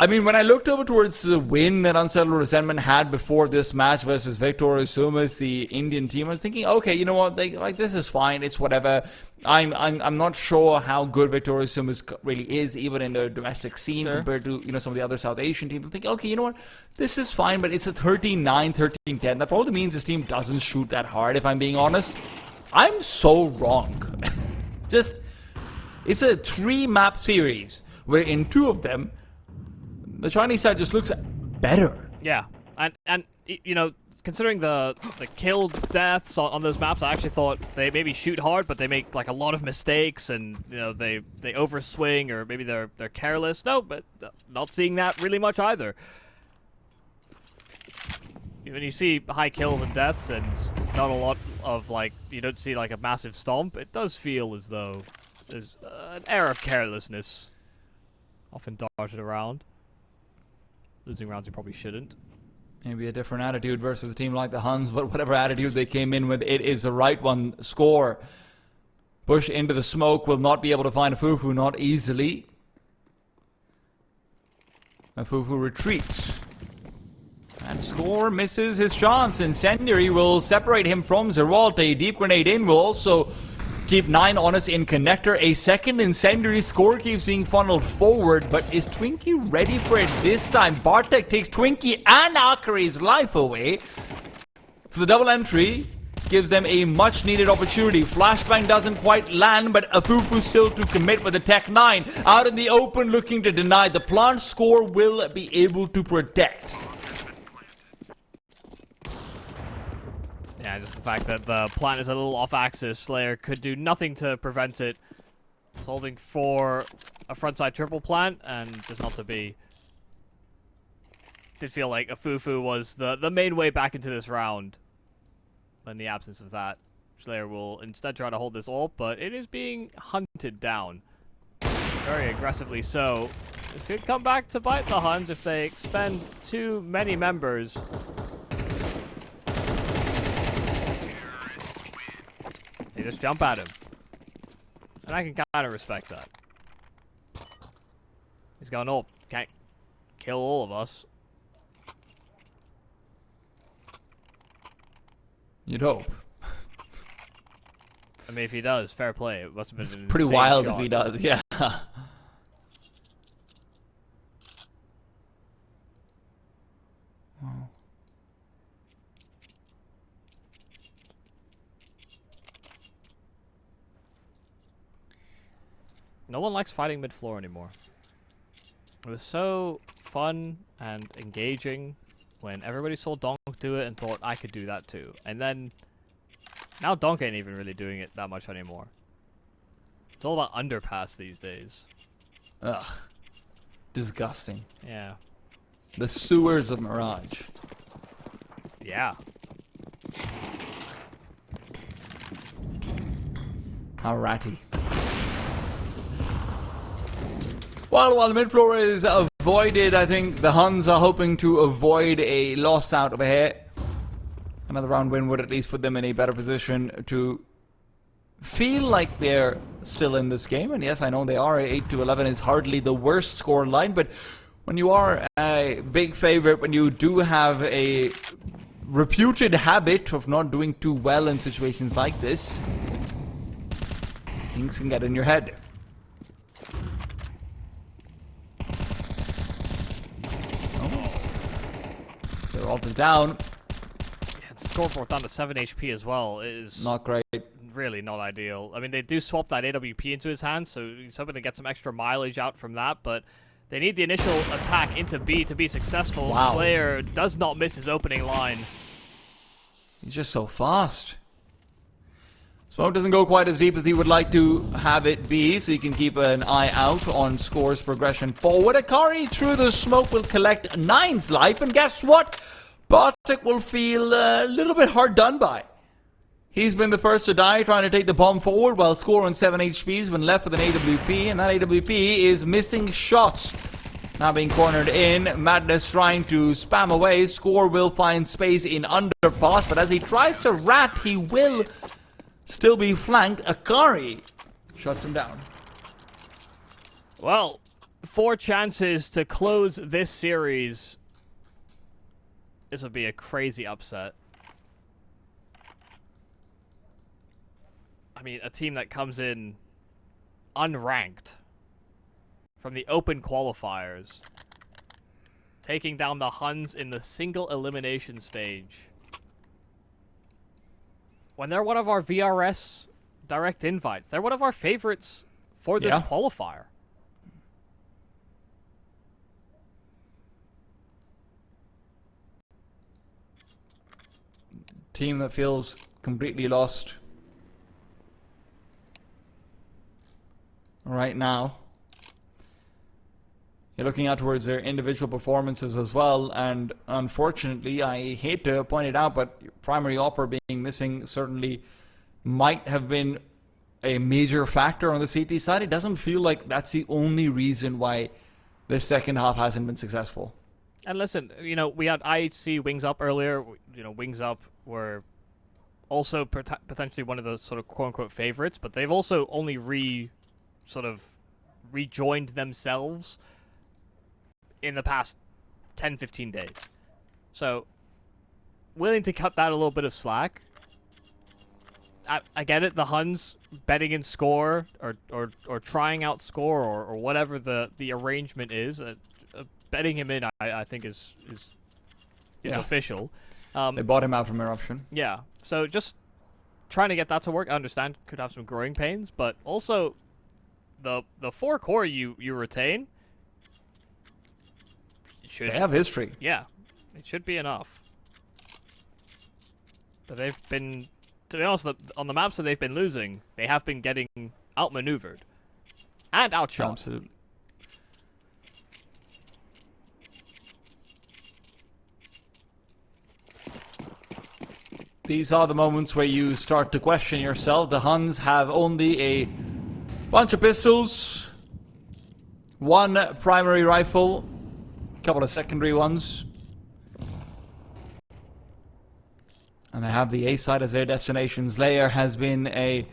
I mean, when I looked over towards the win that Unsettled Resentment had before this match versus Victoria Sumas, the Indian team, I was thinking, okay, you know what, this is fine, it's whatever. I'm not sure how good Victoria Sumas really is, even in the domestic scene, compared to, you know, some of the other South Asian teams. I'm thinking, okay, you know what, this is fine, but it's a 13-9, 13-10. That probably means this team doesn't shoot that hard, if I'm being honest. I'm so wrong. Just, it's a 3-map series, where in 2 of them, the Chinese side just looks better. Yeah, and you know, considering the kill deaths on those maps, I actually thought they maybe shoot hard, but they make like a lot of mistakes, and you know they overswing, or maybe they're careless. No, but not seeing that really much either. When you see high kills and deaths, and not a lot of like, you don't see like a massive stomp, it does feel as though there's an air of carelessness often darted around. Losing rounds you probably shouldn't. Maybe a different attitude versus a team like the Huns, but whatever attitude they came in with, it is the right one. Score. Push into the smoke, will not be able to find a Fufu, not easily. A Fufu retreats. And Score misses his chance. Incendiary will separate him from Zeralt. A deep grenade in will also keep 9 Honest in connector. A second Incendiary. Score keeps being funneled forward, but is Twinkie ready for it this time? Bartek takes Twinkie and Akari's life away. So the double entry gives them a much needed opportunity. Flashbang doesn't quite land, but Afufu still to commit with the Tech 9. Out in the open looking to deny. The plant. Score will be able to protect. Yeah, just the fact that the plant is a little off-axis, Slayer could do nothing to prevent it. It's holding for a frontside triple plant, and just not to be. Did feel like Afufu was the main way back into this round. In the absence of that, Slayer will instead try to hold this ult, but it is being hunted down. Very aggressively so. It could come back to bite the Huns if they expend too many members. They just jump at him. And I can kind of respect that. He's going, oh, can't kill all of us. You'd hope. I mean, if he does, fair play. It must have been It's an pretty insane wild shot. if he does, yeah. No one likes fighting mid-floor anymore. It was so fun and engaging when everybody saw Donk do it and thought I could do that too. And then now Donk ain't even really doing it that much anymore. It's all about underpass these days. Ugh. Disgusting. Yeah. The sewers of Mirage. Yeah. How ratty. While the mid floor is avoided, I think the Huns are hoping to avoid a loss out over here. Another round win would at least put them in a better position to feel like they're still in this game. And yes, I know they are. 8-11 is hardly the worst score line, but when you are a big favorite, when you do have a reputed habit of not doing too well in situations like this, things can get in your head. They're all down. Yeah, the scoreboard down to 7 HP as well is Not great. really not ideal. I mean, they do swap that AWP into his hands, so he's hoping to get some extra mileage out from that, but they need the initial attack into B to be successful. Wow. Slayer does not miss his opening line. He's just so fast. Smoke doesn't go quite as deep as he would like to have it be, so you can keep an eye out on Score's progression forward. Akari through the smoke will collect 9's life, and guess what? Bartek will feel a little bit hard done by. He's been the first to die trying to take the bomb forward, while Score on 7 HP has been left with an AWP, and that AWP is missing shots. Now being cornered in, Madness trying to spam away. Score will find space in underpass, but as he tries to rat, he will still be flanked. Akari shuts him down. Well, 4 chances to close this series. This would be a crazy upset. I mean, a team that comes in unranked from the open qualifiers, taking down the Huns in the single elimination stage. When they're one of our VRS direct invites, they're one of our favorites for this qualifier. Team that feels completely lost right now. You're looking out towards their individual performances as well, and unfortunately, I hate to point it out, but primary opera being missing certainly might have been a major factor on the CT side. It doesn't feel like that's the only reason why the second half hasn't been successful. And listen, you know, we had IHC Wings Up earlier. You know, Wings Up were also potentially one of the sort of quote-unquote favorites, but they've also only rejoined themselves in the past 10-15 days. So, willing to cut that a little bit of slack. I get it, the Huns betting in Score or trying out Score or whatever the arrangement is. Betting him in, I think is official. They bought him out from Eruption. Yeah, so just trying to get that to work. I understand could have some growing pains, but also the 4 core you retain. They have history. Yeah, it should be enough. But they've been, to be honest, on the maps that they've been losing, they have been getting outmaneuvered and outshot. Absolutely. These are the moments where you start to question yourself. The Huns have only a bunch of pistols, 1 primary rifle, a couple of secondary ones, and they have the A side as their destination. Slayer has been a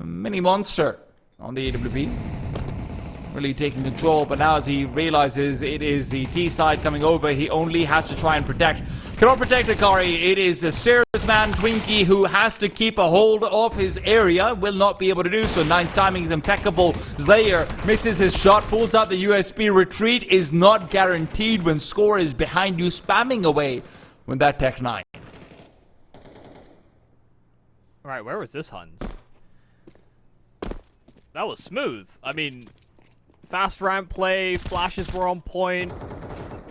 mini monster on the AWP, really taking control, but now as he realizes it is the T side coming over, he only has to try and protect. Cannot protect Akari. It is the Stairsman Twinkie who has to keep a hold of his area. Will not be able to do so. 9's timing is impeccable. Slayer misses his shot, pulls out the USB. Retreat is not guaranteed when Score is behind you, spamming away with that Tech 9. Alright, where was this Huns? That was smooth. I mean, fast ramp play, flashes were on point.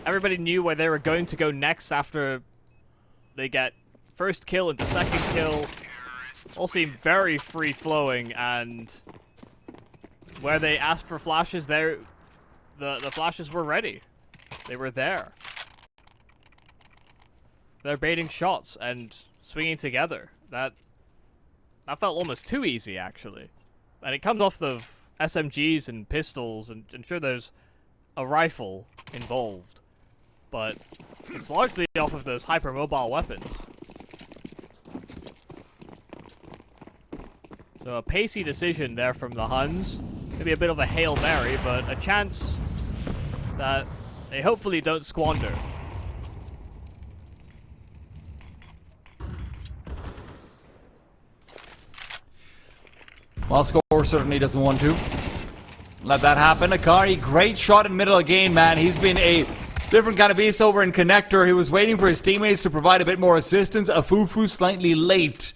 Everybody knew where they were going to go next after they get first kill into second kill. All seemed very free-flowing, and where they asked for flashes, the flashes were ready. They were there. They're baiting shots and swinging together. That felt almost too easy, actually. And it comes off of SMGs and pistols, and sure there's a rifle involved. But it's largely off of those hypermobile weapons. So a pacey decision there from the Huns. Maybe a bit of a Hail Mary, but a chance that they hopefully don't squander. Well, Score certainly doesn't want to let that happen. Akari, great shot in the middle of the game, man. He's been a different kind of beast over in Connector. He was waiting for his teammates to provide a bit more assistance. Afufu slightly late.